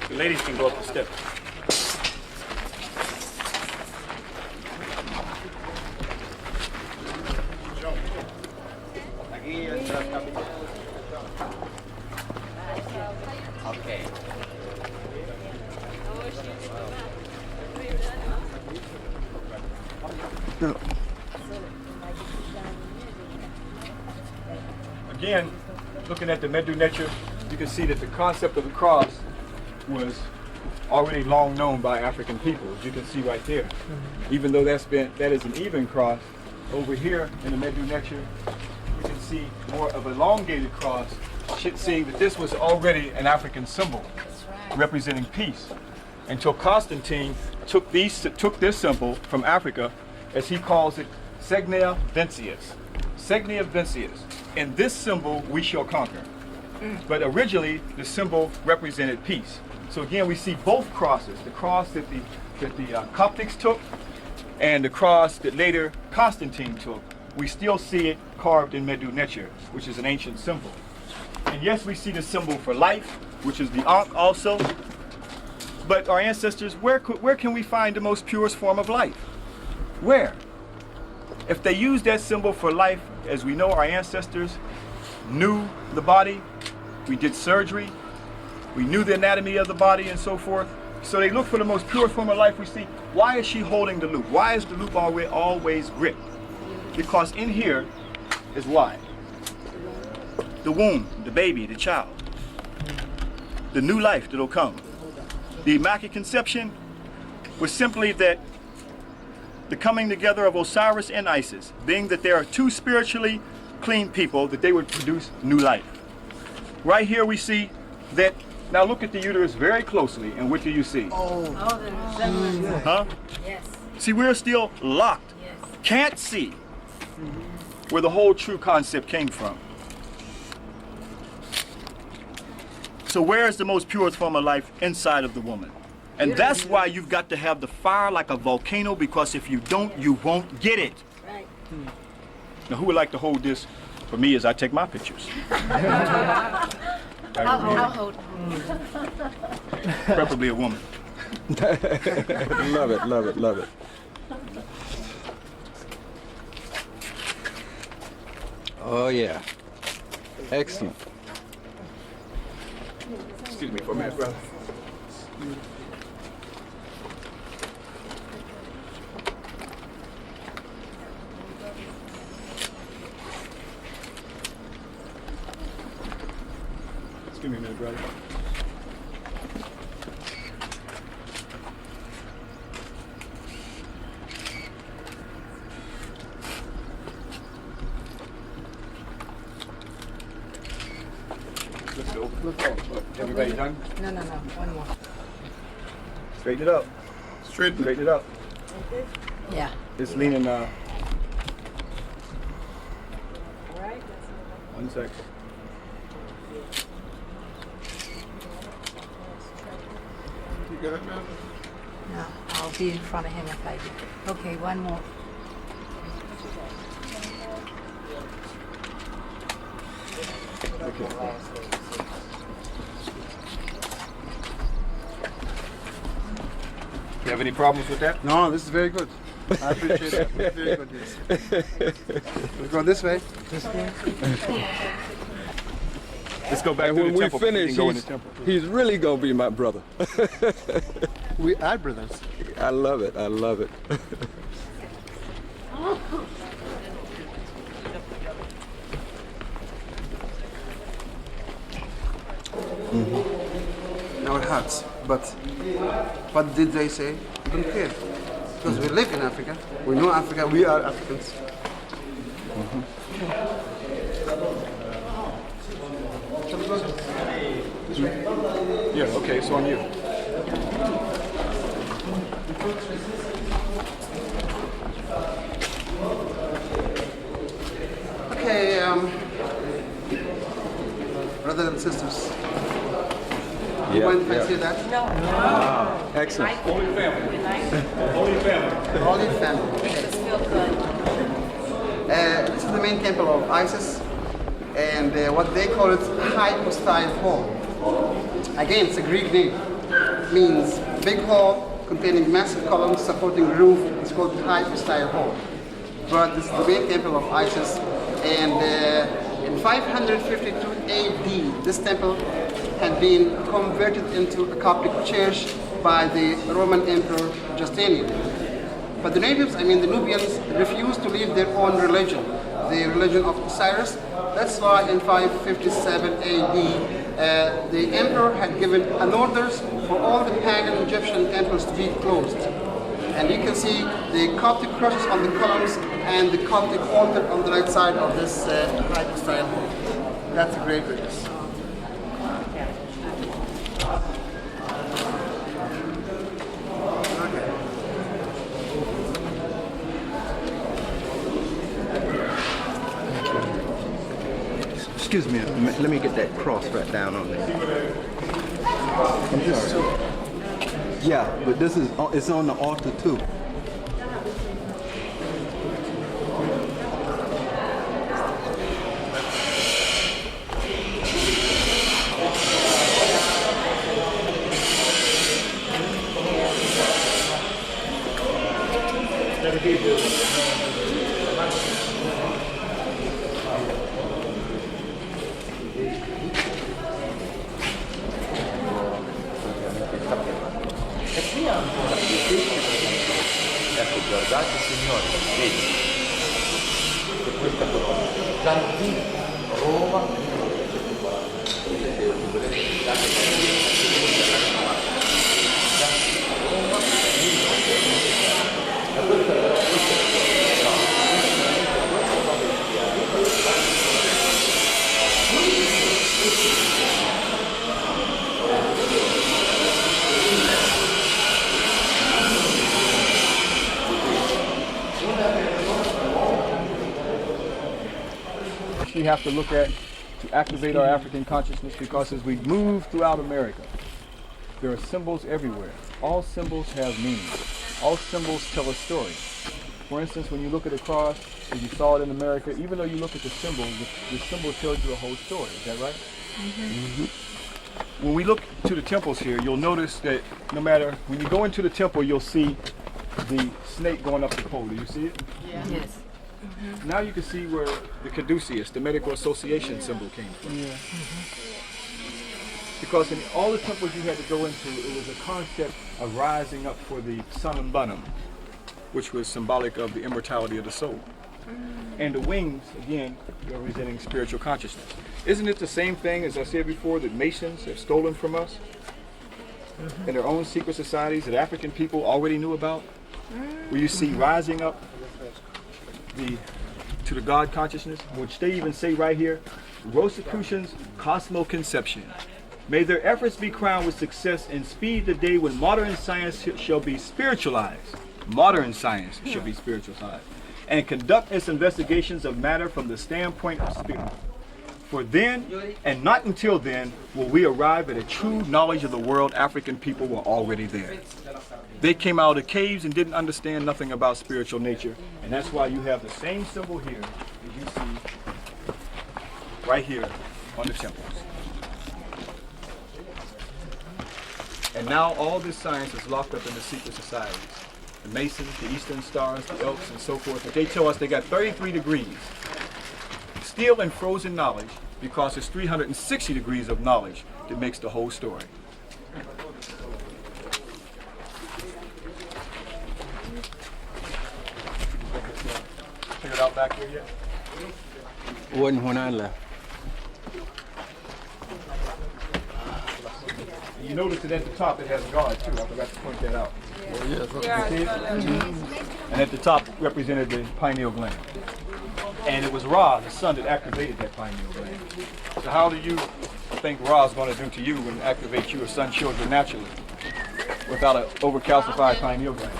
The ladies can go up the steps. Okay. No. Again, looking at the Medu Neter, you can see that the concept of the cross was already long known by African people, as you can see right there. Even though that is an even cross, over here in the Medu Neter, you can see more of an elongated cross, seeing that this was already an African symbol representing peace. Until Constantine took this symbol from Africa, as he calls it, Segnia Vincius. Segnia Vincius. In this symbol we shall conquer. But originally the symbol represented peace. So again we see both crosses, the cross that the Coptics took and the cross that later Constantine took. We still see it carved in Medu Neter, which is an ancient symbol. And yes, we see the symbol for life, which is the Ankh also. But our ancestors, where can we find the most purest form of life? Where? If they used that symbol for life, as we know our ancestors knew the body, we did surgery, we knew the anatomy of the body and so forth. So they look for the most pure form of life. We see, why is she holding the loop? Why is the loop always gripped? Because in here is why. The womb, the baby, the child. The new life that'll come. The Immaculate Conception was simply that the coming together of Osiris and Isis, being that there are two spiritually clean people, that they would produce new life. Right here we see that Now look at the uterus very closely, and what do you see? Oh, the resemblance. Huh? Yes. See, we're still locked. Yes. Can't see where the whole true concept came from. So where is the most purest form of life? Inside of the woman. And that's why you've got to have the fire like a volcano, because if you don't, you won't get it. Right. Now who would like to hold this for me as I take my pictures? I'll hold. Preferably a woman. Love it, love it, love it. Oh yeah. Excellent. Excuse me for a minute, brother. Excuse me a minute, brother. Let's go. Everybody done? No, one more. Straighten it up. Straighten it up. Yeah. It's leaning. All right. 1 sec. You got it, man? No, I'll be in front of him if I do. Okay, one more. You have any problems with that? No, this is very good. I appreciate it. Very good, yes. We'll go this way. Let's go back And to when the we temple. finish, You can go in the temple. he's really gonna be my brother. We are brothers. I love it, I love it. Now it hurts, but what did they say? We don't care. Because we live in Africa, we know Africa, we are Africans. Yeah, okay, it's on you. Okay, brothers and sisters, you mind if I say that? Excellent. Holy family. Holy family. Holy family. This is the main temple of Isis, and what they call it hypostyle hall. Again, it's a Greek name. It means big hall containing massive columns supporting roof. It's called hypostyle hall. But this is the main temple of Isis, and in 552 AD, this temple had been converted into a Coptic church by the Roman Emperor Justinian. But the natives, the Nubians, refused to leave their own religion, the religion of Osiris. That's why in 557 AD, the emperor had given an orders for all the pagan Egyptian temples to be closed. And you can see the Coptic crosses on the columns and the Coptic altar on the right side of this hypostyle hall. That's a great witness. Excuse me, let me get that cross right down on there. I'm sorry. Yeah, but this is, it's on the altar too. Ecco, guardate signori, vedi, c'è questa corona, già qui Roma, we have to look at to activate our African consciousness, because as we move throughout America, there are symbols everywhere. All symbols have meaning. All symbols tell a story. For instance, when you look at a cross, as you saw it in America, even though you look at the symbol tells you a whole story. Is that right? When we look to the temples here, you'll notice that no matter, when you go into the temple, you'll see the snake going up the pole. Do you see it? Yes. Now you can see where the caduceus, the medical association symbol, came from. Because in all the temples you had to go into, it was a concept of rising up for the sunam banam, which was symbolic of the immortality of the soul. And the wings, again, representing spiritual consciousness. Isn't it the same thing, as I said before, that Masons have stolen from us in their own secret societies that African people already knew about? Where you see rising up to the God consciousness, which they even say right here, Rosicrucians cosmoconception. May their efforts be crowned with success and speed the day when modern science shall be spiritualized. Modern science shall be spiritualized. And conduct its investigations of matter from the standpoint of spirit. For then, and not until then, will we arrive at a true knowledge of the world. African people were already there. They came out of the caves and didn't understand nothing about spiritual nature. And that's why you have the same symbol here as you see right here on the temples. And now all this science is locked up in the secret societies. The Masons, the Eastern Stars, the Elks, and so forth. But they tell us they got 33 degrees. Still in frozen knowledge, because it's 360 degrees of knowledge that makes the whole story. Figured out back here yet? Wasn't when I left. You notice that at the top it has God too. I forgot to point that out. You see it? And at the top represented the pineal gland. And it was Ra, the sun, that activated that pineal gland. So how do you think Ra is going to do to you and activate your sun's children naturally without an overcalcified pineal gland?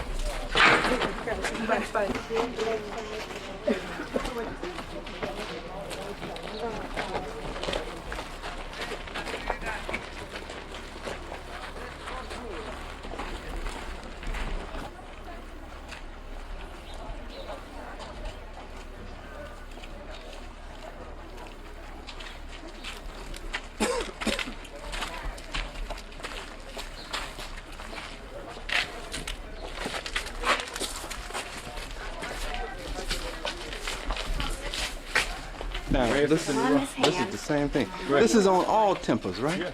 Now, this is the same thing. This is on all temples, right? Yeah.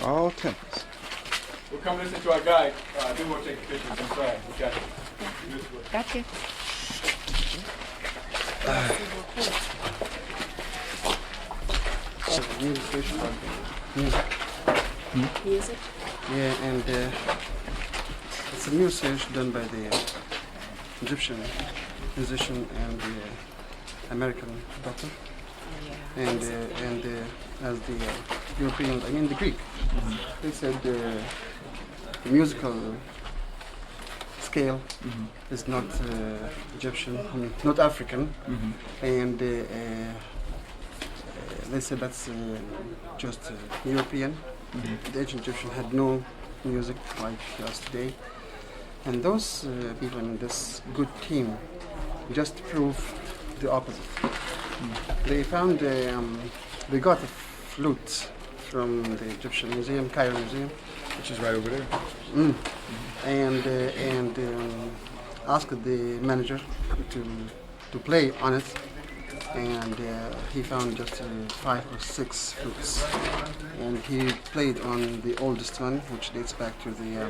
All temples. We're coming into our guide. I do want to take the pictures inside. We got it. Got you. Music. Yeah, and it's a new research done by the Egyptian musician and the American doctor, and as the European, I mean the Greek. They said the musical scale is not Egyptian, I mean, not African, and they said that's just European. The ancient Egyptian had no music like us today, and those people in this good team just prove the opposite. They found they got a flute from the Egyptian Museum, Cairo Museum, Which is right over there. and asked the manager to play on it, and he found just 5 or 6 flutes, and he played on the oldest one, which dates back to the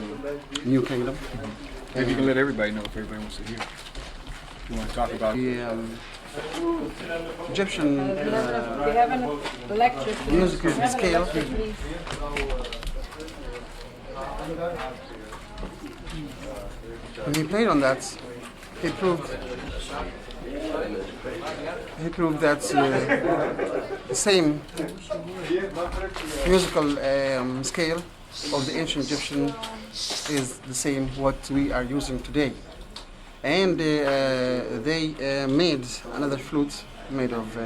New Kingdom. Maybe you can let everybody know if everybody wants to hear. You want to talk about The Egyptian We have a lecture. musical scale. When he played on that, he proved that the same musical scale of the ancient Egyptian is the same what we are using today. And they made another flute made of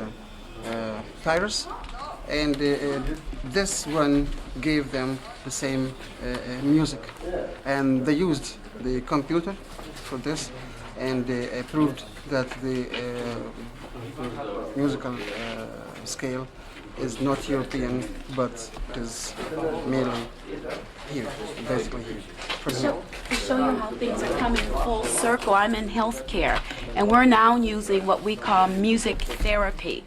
tires, and this one gave them the same music, and they used the computer for this, and they proved that the musical scale is not European, but is mainly here, basically here. To show you how things are coming full circle, I'm in healthcare, and we're now using what we call music therapy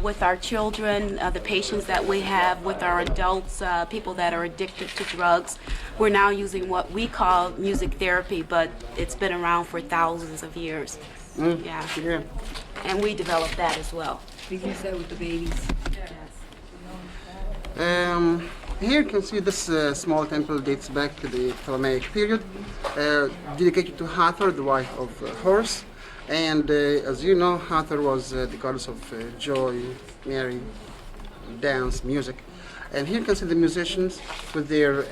with our children, the patients that we have, with our adults, people that are addicted to drugs. We're now using what we call music therapy, but it's been around for thousands of years. Yeah. And we developed that as well. We use that with the babies. Here you can see this small temple dates back to the Ptolemaic period, dedicated to Hathor, the wife of Horus. And as you know, Hathor was the goddess of joy, merry, dance, music. And here you can see the musicians with their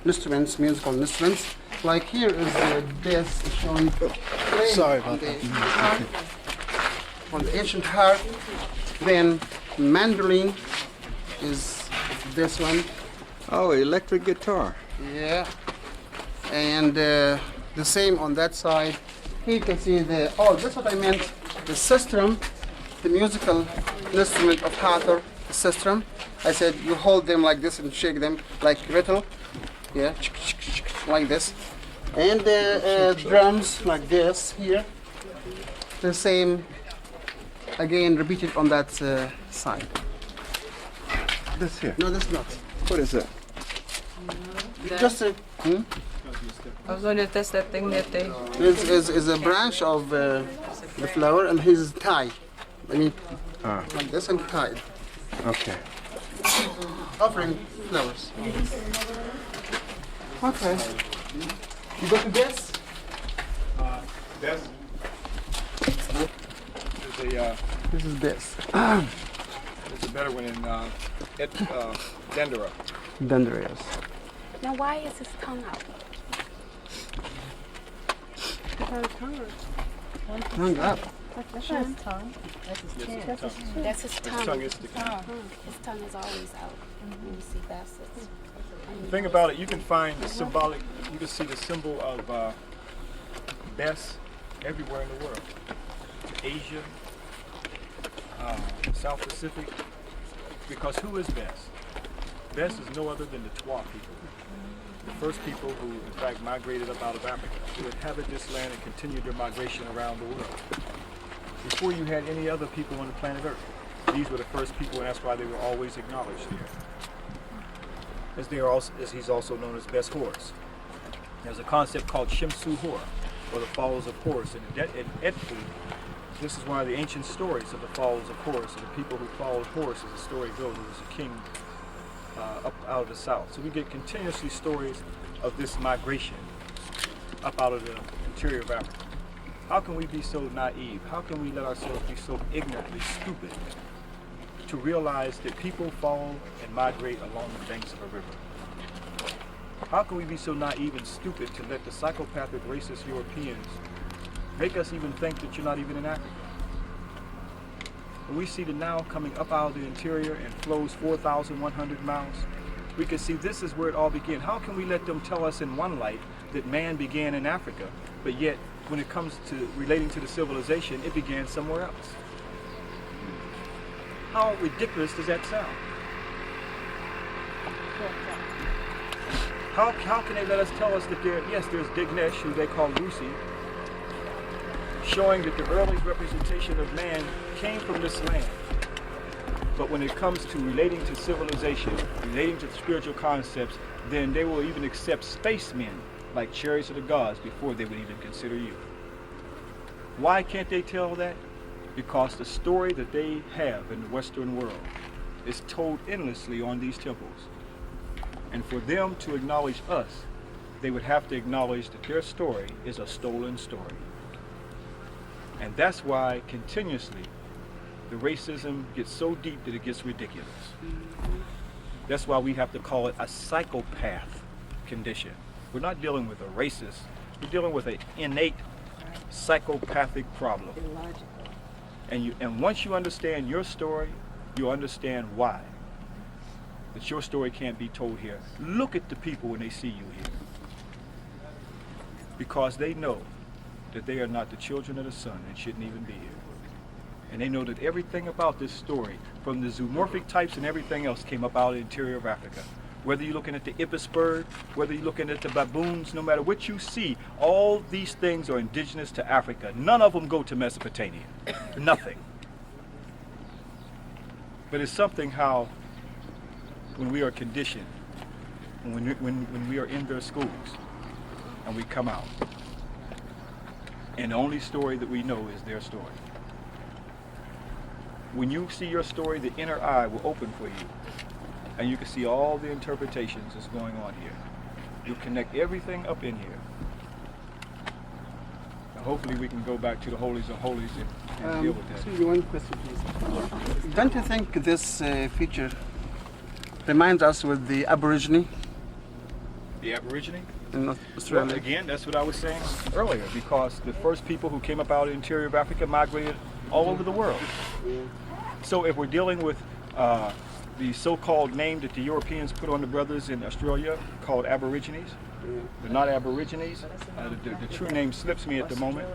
instruments, musical instruments. Like here is the bass showing Sorry about the harp, on the ancient harp. Then mandolin is this one. Oh, electric guitar. Yeah. And the same on that side. Here you can see that's what I meant. The sistrum, the musical instrument of Hathor, the sistrum. I said you hold them like this and shake them like rattle. Yeah, like this. And the drums like this here. The same, again, repeated on that side. This here. No, that's not. What is that? Just a, I was wondering if that's that thing that they... is a branch of the flower, and his tie. I mean, like this and tied. Okay. Offering flowers. Okay. You go to this? This is a This is this. it's a better one in Dendera. Dendrias. Now, why is his tongue out? Hang up. That's his tongue. His tongue is the key. His tongue is always out. Let me see facets. The thing about it, you can find the symbolic, you can see the symbol of Bes everywhere in the world. Asia, South Pacific, because who is Bes? Bes is no other than the Twa people. The first people who, in fact, migrated up out of Africa, who inhabit this land and continued their migration around the world. Before you had any other people on the planet Earth, these were the first people, and that's why they were always acknowledged here. As he's also known as Bes Horus. There's a concept called Shemsu Hor, or the Falls of Horus. And in Edfu, this is one of the ancient stories of the Falls of Horus, and the people who followed Horus, as the story goes, who was a king up out of the south. So we get continuously stories of this migration up out of the interior of Africa. How can we be so naive? How can we let ourselves be so ignorantly stupid to realize that people fall and migrate along the banks of a river? How can we be so naive and stupid to let the psychopathic racist Europeans make us even think that you're not even in Africa? When we see the Nile coming up out of the interior and flows 4,100 miles, we can see this is where it all began. How can we let them tell us in one light that man began in Africa, but yet when it comes to relating to the civilization, it began somewhere else? How ridiculous does that sound? How can they let us tell us that there's Dignesh, who they call Rusi, showing that the earliest representation of man came from this land. But when it comes to relating to civilization, relating to spiritual concepts, then they will even accept spacemen like chariots of the gods before they would even consider you. Why can't they tell that? Because the story that they have in the Western world is told endlessly on these temples. And for them to acknowledge us, they would have to acknowledge that their story is a stolen story. And that's why continuously the racism gets so deep that it gets ridiculous. That's why we have to call it a psychopath condition. We're not dealing with a racist, we're dealing with an innate psychopathic problem. And once you understand your story, you understand why. That your story can't be told here. Look at the people when they see you here. Because they know that they are not the children of the sun and shouldn't even be here. And they know that everything about this story, from the zoomorphic types and everything else, came up out of the interior of Africa. Whether you're looking at the Ibis bird, whether you're looking at the baboons, no matter what you see, all these things are indigenous to Africa. None of them go to Mesopotamia. Nothing. But it's something how, when we are conditioned, when we are in their schools, and we come out, and the only story that we know is their story. When you see your story, the inner eye will open for you, and you can see all the interpretations that's going on here. You connect everything up in here. And hopefully we can go back to the holies of holies and deal with that. Excuse me, one question, please. Don't you think this feature reminds us with the Aborigine The Aborigine? in Well, Australia? again, that's what I was saying earlier, because the first people who came up out of the interior of Africa migrated all over the world. So if we're dealing with the so-called name that the Europeans put on the brothers in Australia called Aborigines, they're not Aborigines. The true name slips me at the moment.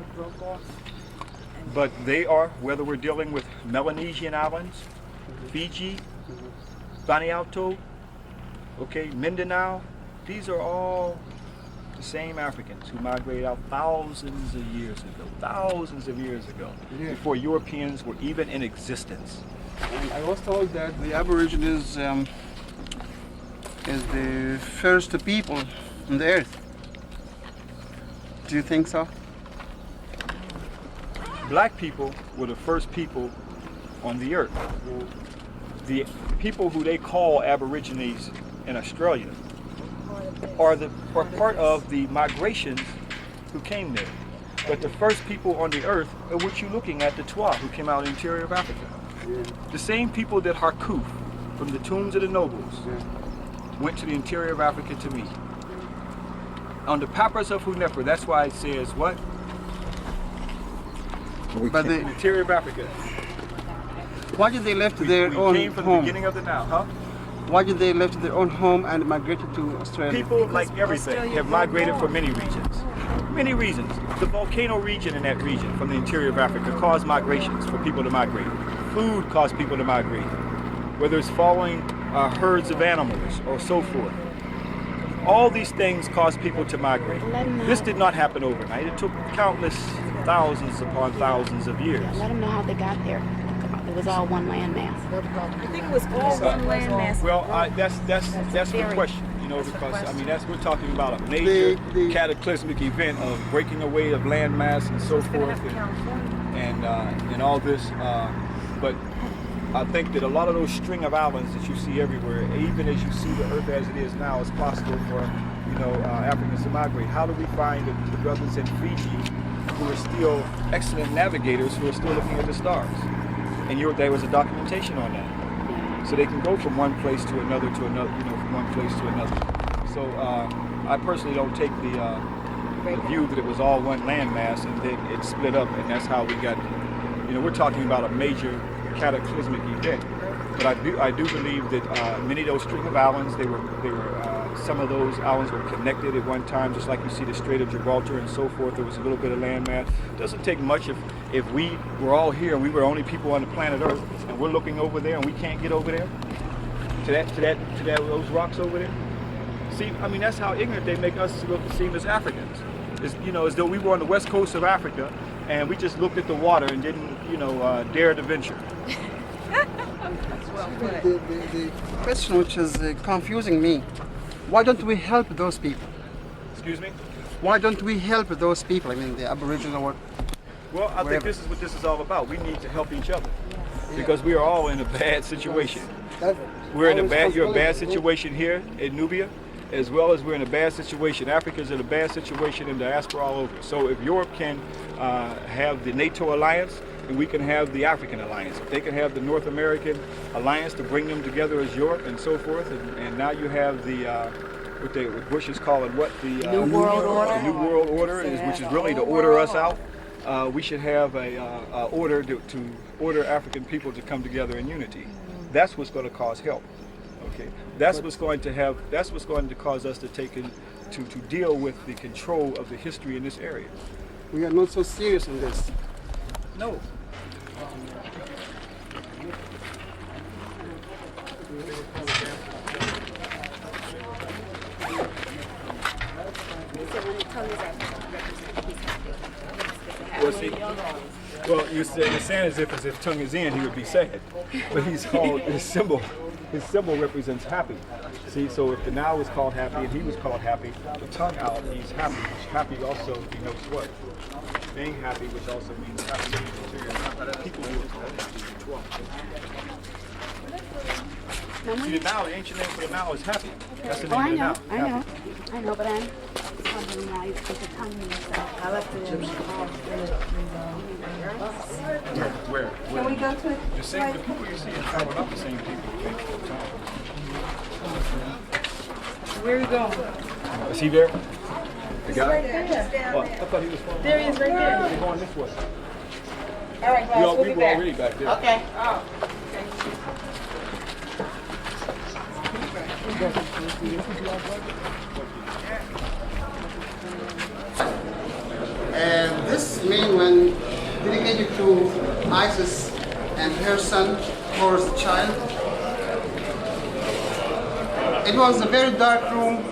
But they are, whether we're dealing with Melanesian islands, Fiji, Vanuatu, okay, Mindanao, these are all the same Africans who migrated out thousands of years ago, before Europeans were even in existence. And I was told that the Aborigines is the first people on the earth. Do you think so? Black people were the first people on the earth. The people who they call Aborigines in Australia are part of the migrations who came there. But the first people on the earth are what you're looking at, the Twa, who came out of the interior of Africa. The same people that Harkuf, from the tombs of the nobles, went to the interior of Africa to meet. On the papyrus of Hunnefer, that's why it says what? But The interior of Africa. why did they left We their own came from the home? beginning of the Nile, huh? Why did they left their own home and migrated to Australia? People, like everything, have migrated for many reasons. Many reasons. The volcano region in that region, from the interior of Africa, caused migrations for people to migrate. Food caused people to migrate. Whether it's following herds of animals or so forth. All these things caused people to migrate. This did not happen overnight. It took countless thousands upon thousands of years. Let them know how they got there. It was all one landmass. I think it was all one landmass. Well, that's the question, you know, because I mean we're talking about a major cataclysmic event of breaking away of landmass and so forth, and all this. But I think that a lot of those string of islands that you see everywhere, even as you see the Earth as it is now, it's possible for Africans to migrate. How do we find the brothers in Fiji who are still excellent navigators who are still looking at the stars? And there was a documentation on that. So they can go from one place to another, from one place to another. So I personally don't take the view that it was all one landmass and then it split up and that's how we got, we're talking about a major cataclysmic event. But I do believe that many of those string of islands, some of those islands were connected at one time, just like you see the Strait of Gibraltar and so forth. There was a little bit of landmass. It doesn't take much if we were all here and we were the only people on the planet Earth, and we're looking over there and we can't get over there to those rocks over there. See, I mean that's how ignorant they make us seem as Africans. As though we were on the west coast of Africa and we just looked at the water and didn't, dare to venture. The question which is confusing me, why don't we help those people? Excuse me? Why don't we help those people? I mean, the Aboriginal or Well, I think this is what this is all about. We need to help each other because we are all in a bad situation. You're in a bad situation here in Nubia, as well as we're in a bad situation. Africa's in a bad situation in diaspora all over. So if Europe can have the NATO alliance, and we can have the African alliance. If they can have the North American alliance to bring them together as Europe and so forth, and now you have the what Bush is calling the New World Order. The New World Order, which is really to order us out. we should have a order to order African people to come together in unity. That's what's going to cause help. Okay, that's what's going to cause us to take in, to deal with the control of the history in this area. We are not so serious in this. No. Well, see, you're saying as if tongue is in, he would be sad. But he's called, his symbol represents happy. See, so if the Nile was called happy and he was called happy, the tongue out, he's happy. Happy also denotes what? Being happy, which also means happy. People who are called happy as well. See, the Nile, the ancient name for the Nile is happy. That's the name of the Nile. I know, but I'm wondering why the tongue means that. I left it in. Where? Can we go to The same, the people you see in town are not the same people who make the town. where are we going? Is he there? The guy? Right there. Oh, I thought he was from. There he is right there. We're going this way. All right, guys, we'll We be were back. already back there. Okay. And this main one dedicated to Isis and her son, Horus the child. It was a very dark room,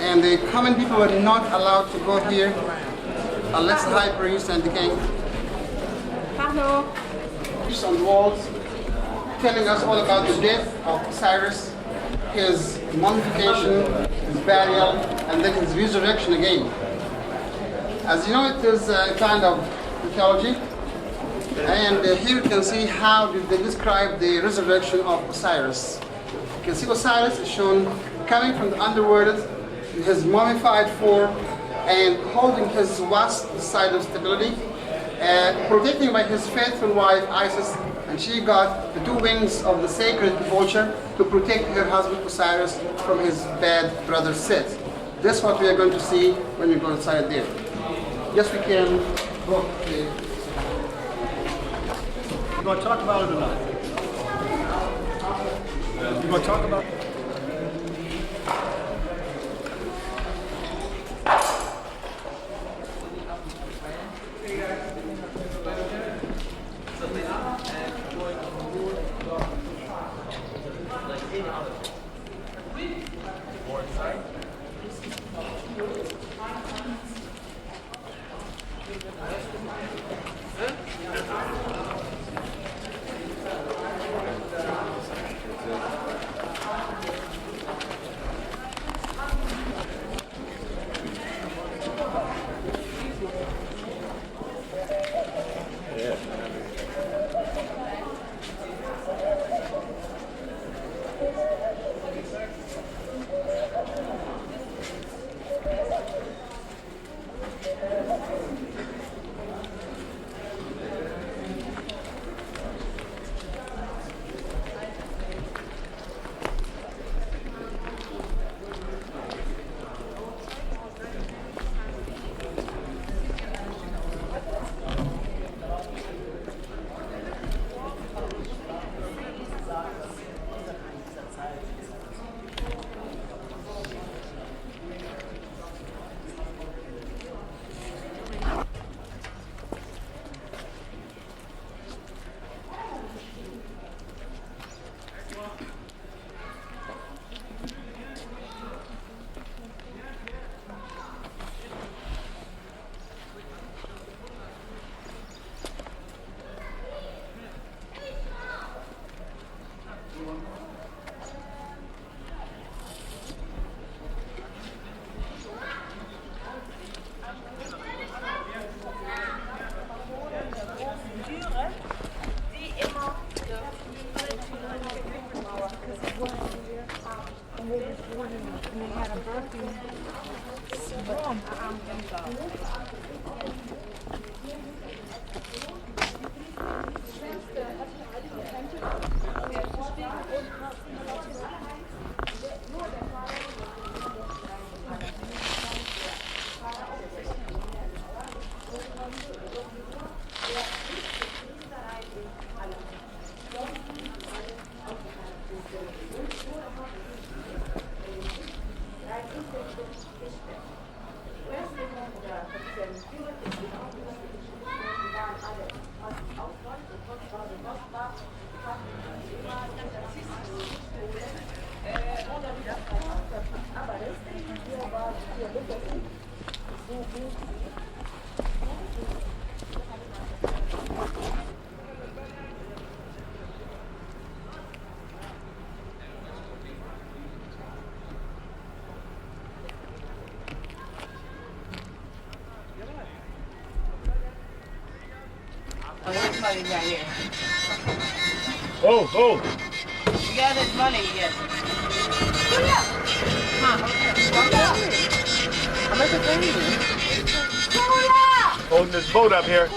and the common people were not allowed to go here unless the high priest and the king. Hello. On the walls, telling us all about the death of Osiris, his mummification, his burial, and then his resurrection again. As you know, it is a kind of mythology, and here you can see how they describe the resurrection of Osiris. You can see Osiris is shown coming from the underworld in his mummified form and holding his wasp, the side of stability, protected by his faithful wife Isis, and she got the two wings of the sacred vulture to protect her husband Osiris from his bad brother Seth. This is what we are going to see when we go inside there. Yes, we can go. You going to talk about it or not? You going to talk about it? This money right here. Oh, oh. You got this money yet? Holding this boat up here.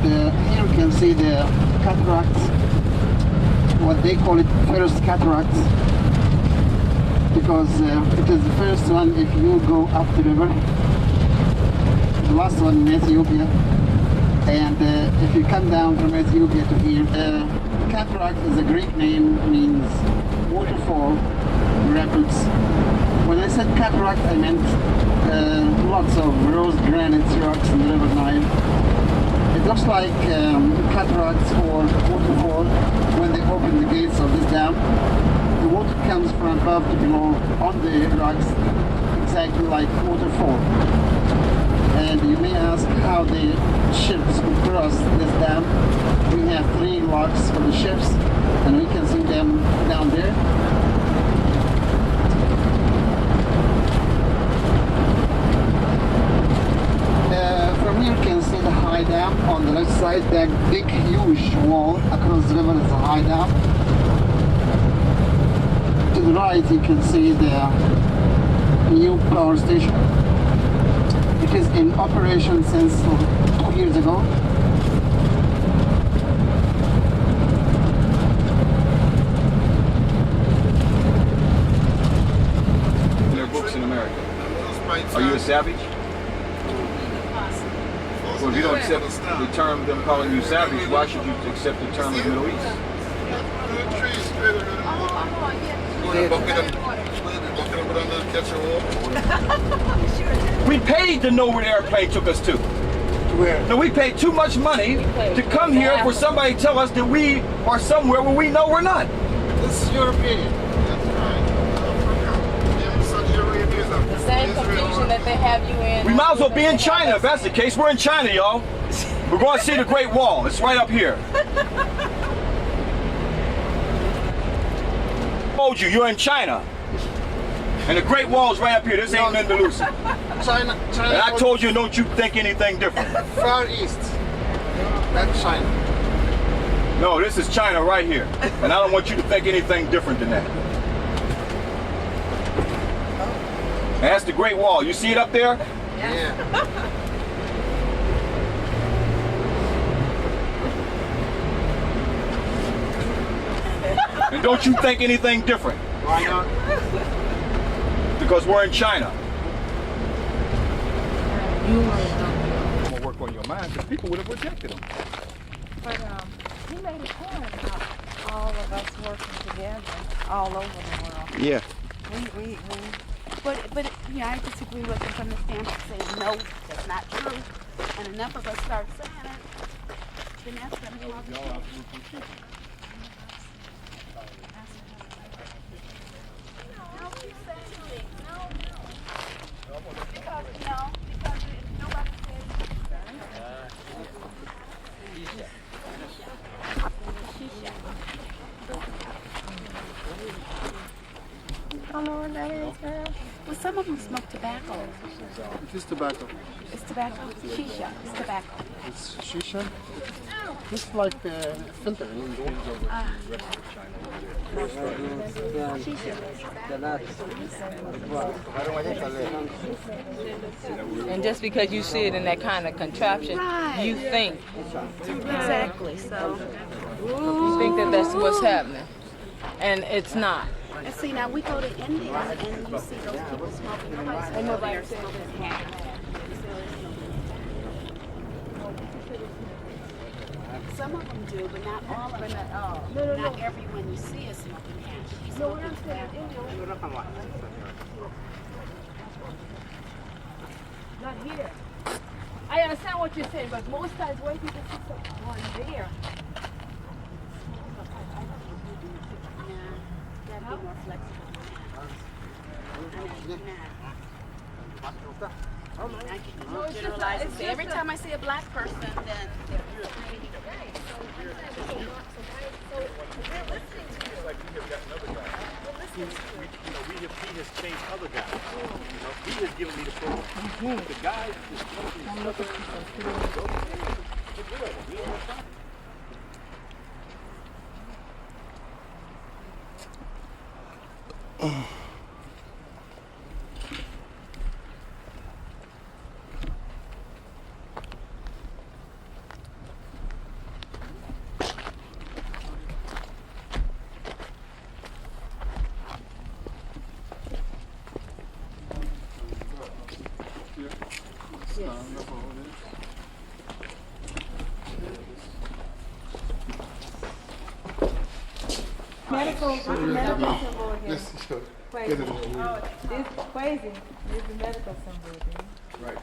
here you can see the cataracts, what they call it first cataracts, because it is the first one if you go up the river, the last one in Ethiopia, and if you come down from Ethiopia to here, cataract is a Greek name, means waterfall, rapids. When I said cataract, I meant lots of rose granite rocks in the river Nile. It looks like cataracts or waterfall when they open the gates of this dam. The water comes from above to below on the rocks, exactly like waterfall. And you may ask how the ships will cross this dam. We have 3 locks for the ships, and we can see them down there. From here you can see the high dam on the left side. That big huge wall across the river is a high dam. To the right you can see the new power station. It is in operation since 2 years ago. There are books in America. Are you a savage? Well, if you don't accept the term, them calling you savage, why should you accept the term of the Middle East? We paid to know where the airplane took us to. Where? No, we paid too much money to come here for somebody to tell us that we are somewhere where we know we're not. This is your opinion. The same confusion that they have you in. We might as well be in China if that's the case. We're in China, y'all. We're going to see the Great Wall. It's right up here. I told you, you're in China. And the Great Wall is right up here. This ain't nothing to lose. China. And I told you, don't you think anything different. Far East. That's China. No, this is China right here. And I don't want you to think anything different than that. And that's the Great Wall. You see it up there? Yeah. And don't you think anything different. Why not? Because we're in China. You I'm gonna work on your mind because people would have rejected them. But he made a point about all of us working together all over the world. Yeah. But yeah, I disagree with him from the standpoint saying no, that's not true. And enough of us start saying it, then that's going to go out the window. No, keep saying things. No. Because nobody says Shisha. I don't know what that is, girl. Well, some of them smoke tobacco. It is tobacco. It's tobacco. Shisha. It's tobacco. It's shisha. It's like a filter. And just because you see it in that kind of contraption, you think. Exactly. So. You think that that's what's happening. And it's not. And see, now we go to India and you see those people smoking twice and they're smoking half. Some of them do, but not all of them. Not everyone you see is smoking hash. He's smoking tobacco. Not here. I understand what you're saying, but most times when people see someone there, Gotta be more flexible than that. I can generalize and say every time I see a black person, then He has changed other guys. He has given me the program. The guy is smoking stuff. Get rid of him. We don't have time. Medical symbol again. Let's show. Kwesi. Get it. Oh, this Kwesi is the medical symbol again. Right.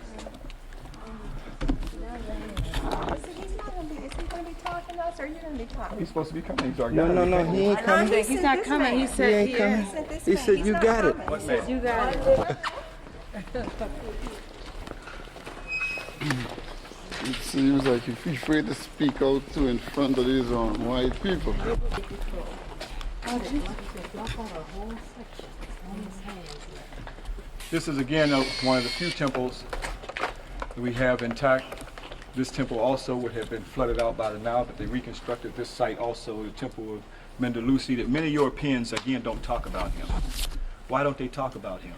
He's not gonna be. Is he gonna be talking to us, or are you gonna be talking? He's supposed to be coming. He's already No, he ain't coming. He's not coming. He He said ain't coming. He said you got it. What man? You got it. It seems like if he's afraid to speak out too in front of these white people. This is again one of the few temples that we have intact. This temple also would have been flooded out by the Nile, but they reconstructed this site also, the temple of Mendelusi, that many Europeans again don't talk about him. Why don't they talk about him?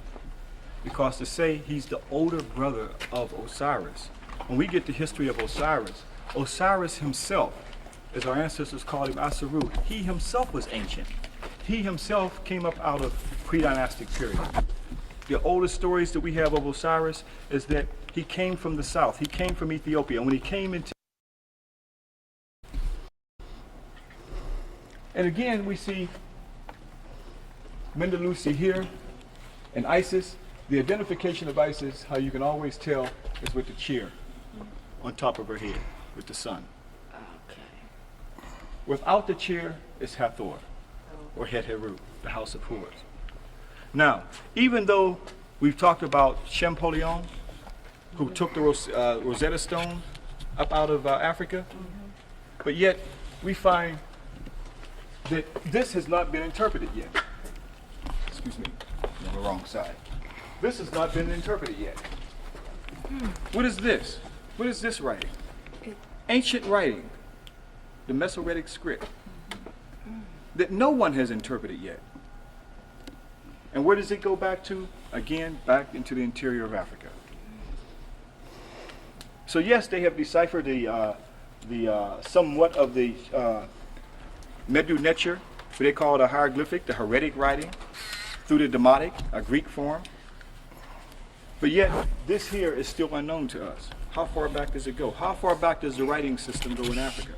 Because to say he's the older brother of Osiris, when we get the history of Osiris, Osiris himself, as our ancestors called him Asaru, he himself was ancient. He himself came up out of pre-dynastic period. The oldest stories that we have of Osiris is that he came from the south. He came from Ethiopia. And when he came into... And again, we see Mendelusi here and Isis. The identification of Isis, how you can always tell, is with the chair on top of her head, with the sun. Okay. Without the chair is Hathor, or Het Heru, the house of Horus. Now, even though we've talked about Champollion, who took the Rosetta Stone up out of Africa, but yet we find that this has not been interpreted yet. Excuse me, I'm on the wrong side. This has not been interpreted yet. What is this? What is this writing? Ancient writing, the Mesoretic script, that no one has interpreted yet. And where does it go back to? Again, back into the interior of Africa. So yes, they have deciphered the somewhat of the Medu Neter, what they call the hieroglyphic, the heretic writing, through the Demotic, a Greek form. But yet, this here is still unknown to us. How far back does it go? How far back does the writing system go in Africa?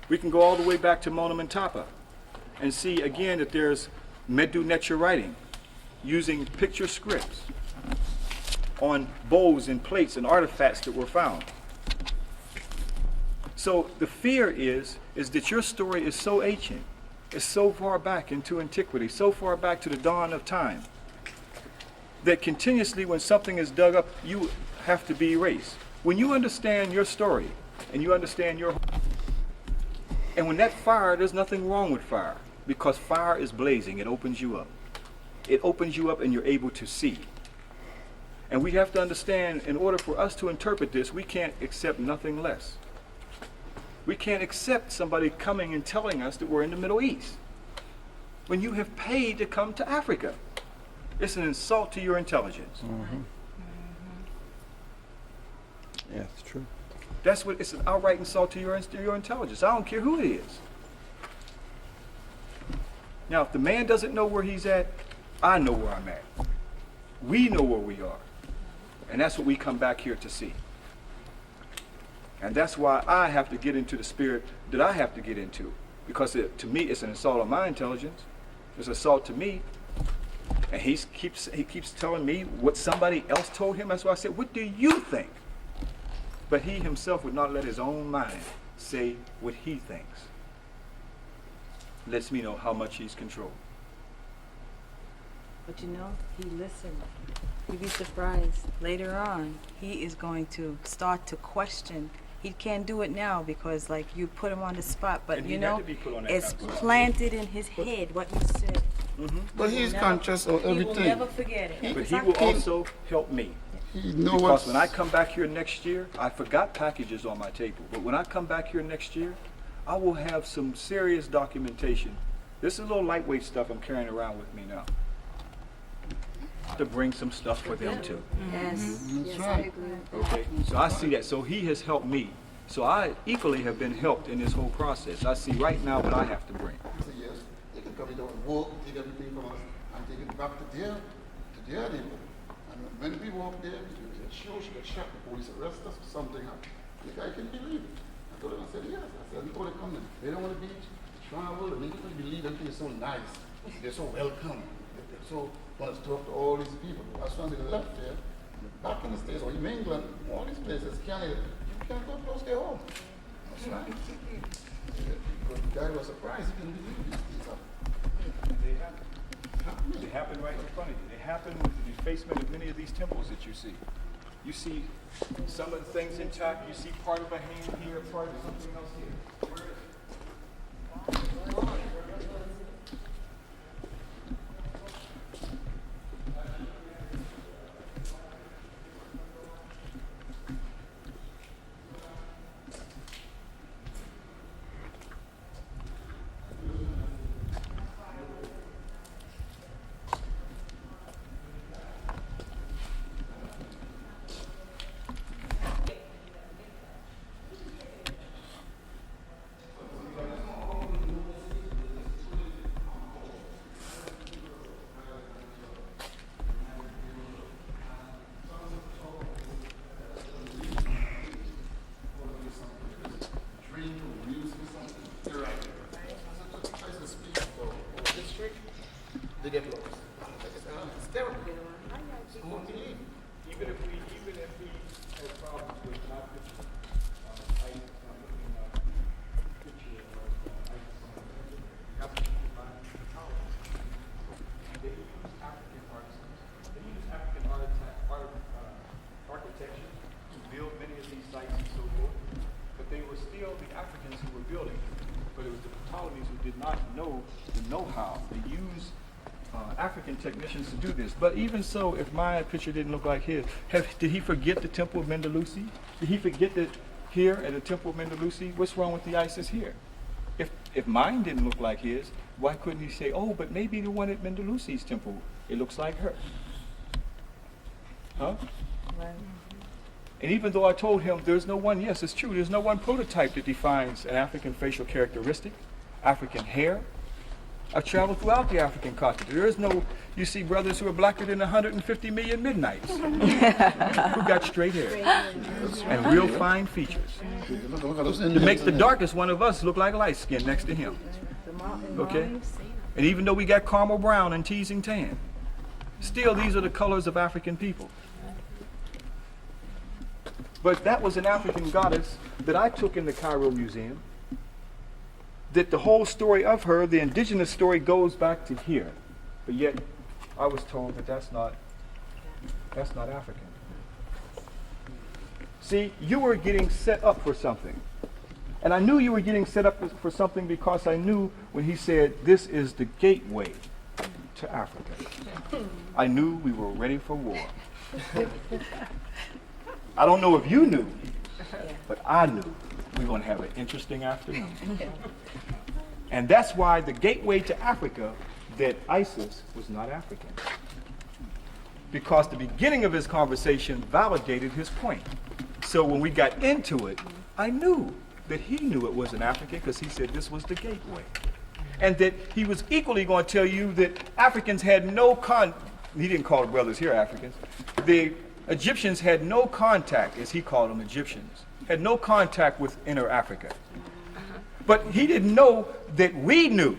We can go all the way back to Monumentapa and see again that there's Medu Neter writing using picture scripts on bowls and plates and artifacts that were found. So the fear is that your story is so ancient, it's so far back into antiquity, so far back to the dawn of time, that continuously when something is dug up, you have to be erased. When you understand your story and you understand your... And when that fire, there's nothing wrong with fire, because fire is blazing, it opens you up. It opens you up and you're able to see. And we have to understand, in order for us to interpret this, we can't accept nothing less. We can't accept somebody coming and telling us that we're in the Middle East when you have paid to come to Africa. It's an insult to your intelligence. Yeah, it's true. That's what it's an outright insult to your intelligence. I don't care who it is. Now, if the man doesn't know where he's at, I know where I'm at. We know where we are. And that's what we come back here to see. And that's why I have to get into the spirit that I have to get into. Because to me, it's an assault on my intelligence. It's an assault to me. And he keeps telling me what somebody else told him. That's why I said, what do you think? But he himself would not let his own mind say what he thinks. Lets me know how much he's controlled. But you know, he listened. You'd be surprised. Later on, he is going to start to question. He can't do it now because, like, you put him on the spot. But you know, it's planted in his head what you said. But he's conscious of everything. He will never forget it. But he will also help me. Because when I come back here next year, I forgot packages on my table. But when I come back here next year, I will have some serious documentation. This is a little lightweight stuff I'm carrying around with me now. To bring some stuff for them too. Yes. That's right. Okay, so I see that. So he has helped me. So I equally have been helped in this whole process. I see right now what I have to bring. Yes, they can come in and walk, take everything from us, and take it back to their neighbor. And when we walk there, church, the shop, the police arrest us or something. The guy can believe it. I told him, I said, yes. I said, before they come in, they don't want to be travel, and they don't want to believe everything is so nice. They're so welcome. They're so want to talk to all these people. That's when they left there. Back in the States, or in England, all these places, Canada, you can't go close their home. That's right. The guy was surprised, he couldn't believe these things happen. They happen right in front of you. They happen with the defacement of many of these temples that you see. You see some of the things intact. You see part of a hand here, part of something else here. Where is it? African technicians to do this. But even so, if my picture didn't look like his, did he forget the Temple of Mendelusi? Did he forget that here at the Temple of Mendelusi, what's wrong with the Isis here? If mine didn't look like his, why couldn't he say, oh, but maybe the one at Mendelusi's temple, it looks like her? Huh? Right. And even though I told him there's no one, yes, it's true, there's no one prototype that defines an African facial characteristic, African hair. I've traveled throughout the African continent. There is no, you see brothers who are blacker than 150 million midnights who got straight hair and real fine features. To make the darkest one of us look like light skin next to him. Okay? And even though we got caramel brown and teasing tan, still these are the colors of African people. But that was an African goddess that I took in the Cairo Museum. That the whole story of her, the indigenous story, goes back to here. But yet, I was told that that's not African. See, you were getting set up for something. And I knew you were getting set up for something because I knew when he said, this is the gateway to Africa. I knew we were ready for war. I don't know if you knew, but I knew we were going to have an interesting afternoon. And that's why the gateway to Africa, that Isis was not African. Because the beginning of his conversation validated his point. So when we got into it, I knew that he knew it wasn't African because he said this was the gateway. And that he was equally going to tell you that Africans had no he didn't call the brothers here Africans. The Egyptians had no contact, as he called them Egyptians, had no contact with inner Africa. But he didn't know that we knew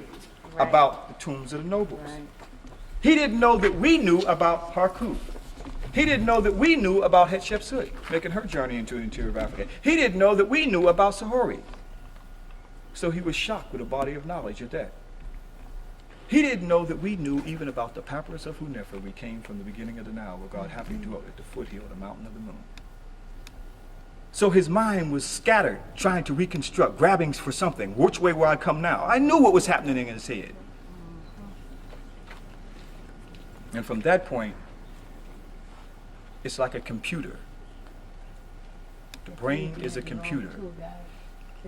about the tombs of the nobles. He didn't know that we knew about Harku. He didn't know that we knew about Hatshepsut, making her journey into the interior of Africa. He didn't know that we knew about Sahori. So he was shocked with a body of knowledge at that. He didn't know that we knew even about the papyrus of Hunefer. We came from the beginning of the Nile, where God happily dwelt at the foothill, the mountain of the moon. So his mind was scattered, trying to reconstruct, grabbing for something. Which way will I come now? I knew what was happening in his head. And from that point, it's like a computer. The brain is a computer.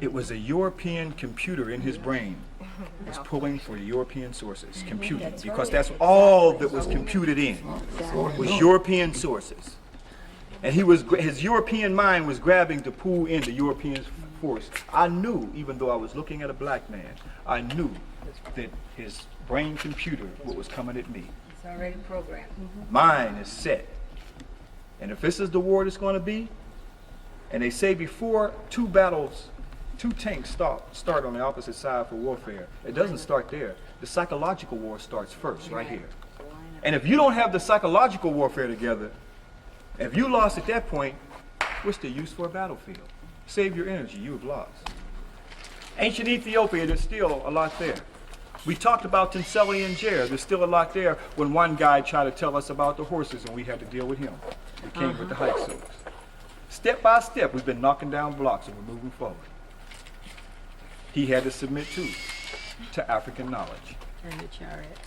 It was a European computer in his brain. It was pulling for European sources, computing, because that's all that was computed in, was European sources. And his European mind was grabbing to pull in the European force. I knew, even though I was looking at a black man, I knew that his brain computer, what was coming at me. It's already programmed. Mine is set. And if this is the war that's going to be, and they say before two tanks start on the opposite side for warfare, it doesn't start there. The psychological war starts first, right here. And if you don't have the psychological warfare together, if you lost at that point, what's the use for a battlefield? Save your energy, you have lost. Ancient Ethiopia, there's still a lot there. We talked about Tinseli and Jer. There's still a lot there when one guy tried to tell us about the horses and we had to deal with him. We came with the Hyksos. Step by step, we've been knocking down blocks and we're moving forward. He had to submit too to African knowledge. And the chariot.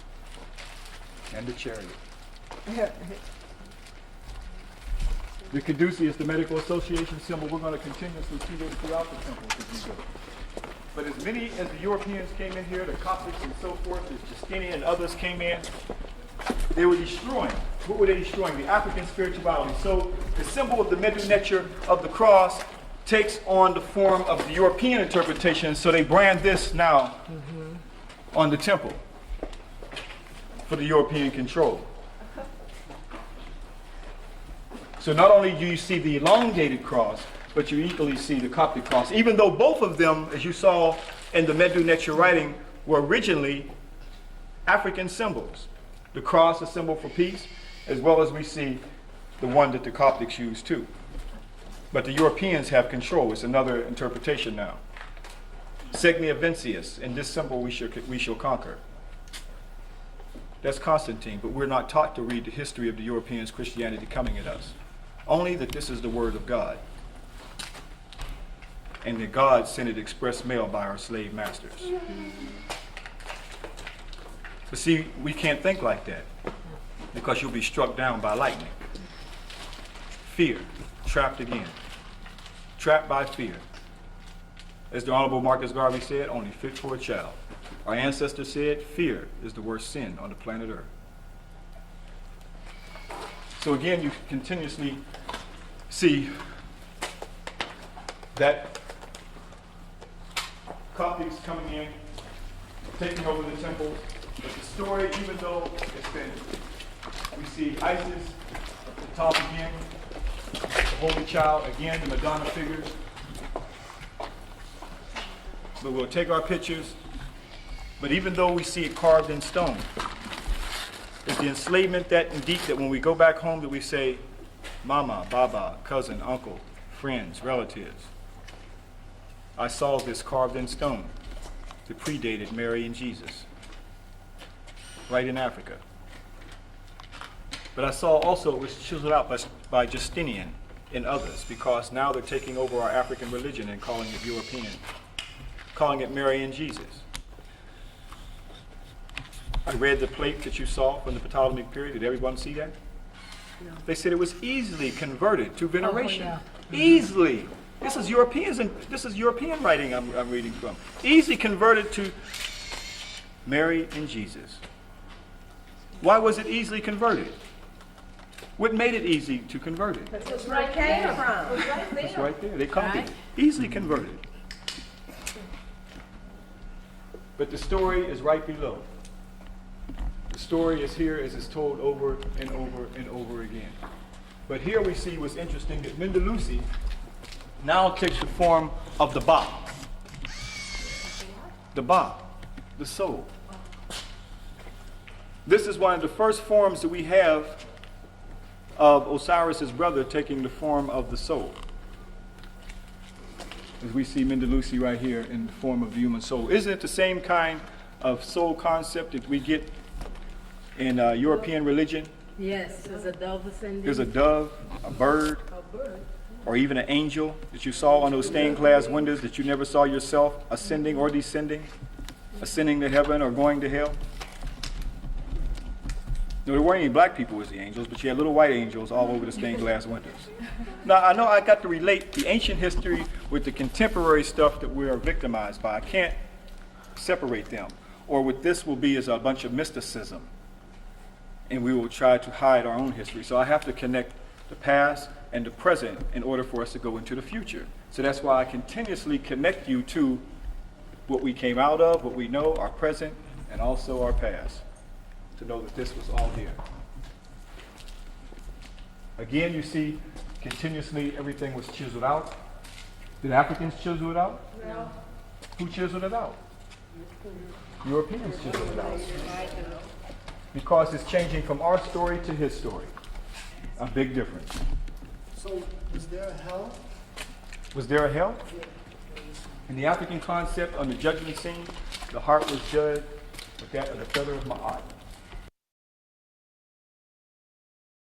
And the chariot. The caduceus, the medical association symbol, we're going to continuously see this throughout the temples as we go. But as many as the Europeans came in here, the Coptics and so forth, as Justinian and others came in, they were destroying. What were they destroying? The African spirituality. So the symbol of the Medu Neter of the cross takes on the form of the European interpretation, so they brand this now on the temple for the European control. So not only do you see the elongated cross, but you equally see the Coptic cross, even though both of them, as you saw in the Medu Neter writing, were originally African symbols. The cross, a symbol for peace, as well as we see the one that the Coptics use too. But the Europeans have control. It's another interpretation now. Segnia Vincius, in this symbol we shall conquer. That's Constantine, but we're not taught to read the history of the Europeans' Christianity coming at us. Only that this is the word of God. And that God sent it express mail by our slave masters. But see, we can't think like that because you'll be struck down by lightning. Fear, trapped again. Trapped by fear. As the Honorable Marcus Garvey said, only fit for a child. Our ancestors said, fear is the worst sin on the planet Earth. So again, you continuously see that Coptics coming in, taking over the temples. But the story, even though it's been, we see Isis at the top again, the Holy Child again, the Madonna figures. But we'll take our pictures. But even though we see it carved in stone, is the enslavement that deep that when we go back home that we say, Mama, Baba, cousin, uncle, friends, relatives. I saw this carved in stone that predated Mary and Jesus, right in Africa. But I saw also it was chiseled out by Justinian and others, because now they're taking over our African religion and calling it European, calling it Mary and Jesus. I read the plate that you saw from the Ptolemaic period. Did everyone see that? No. They said it was easily converted to veneration. Oh, yeah. Easily. This is Europeans, and this is European writing I'm reading from. Easily converted to Mary and Jesus. Why was it easily converted? What made it easy to convert it? That's where it came from. It's right there. They copied it. Easily converted. But the story is right below. The story is here as it's told over and over and over again. But here we see what's interesting, that Mendelusi now takes the form of the Ba. The Ba, the soul. This is one of the first forms that we have of Osiris's brother taking the form of the soul. As we see Mendelusi right here in the form of the human soul. Isn't it the same kind of soul concept that we get in European religion? Yes, there's a dove ascending. There's a dove, a bird, or even an angel that you saw on those stained glass windows that you never saw yourself ascending or descending, ascending to heaven or going to hell. No, there weren't any black people as the angels, but you had little white angels all over the stained glass windows. Now, I know I got to relate the ancient history with the contemporary stuff that we are victimized by. I can't separate them. Or what this will be is a bunch of mysticism. And we will try to hide our own history. So I have to connect the past and the present in order for us to go into the future. So that's why I continuously connect you to what we came out of, what we know, our present, and also our past, to know that this was all here. Again, you see continuously everything was chiseled out. Did Africans chisel it out? No. Who chiseled it out? Europeans chiseled it out. Because it's changing from our story to his story. A big difference. So, is there a hell? Was there a hell? In the African concept, on the judgment scene, the heart was judged with that of the feather of my eye.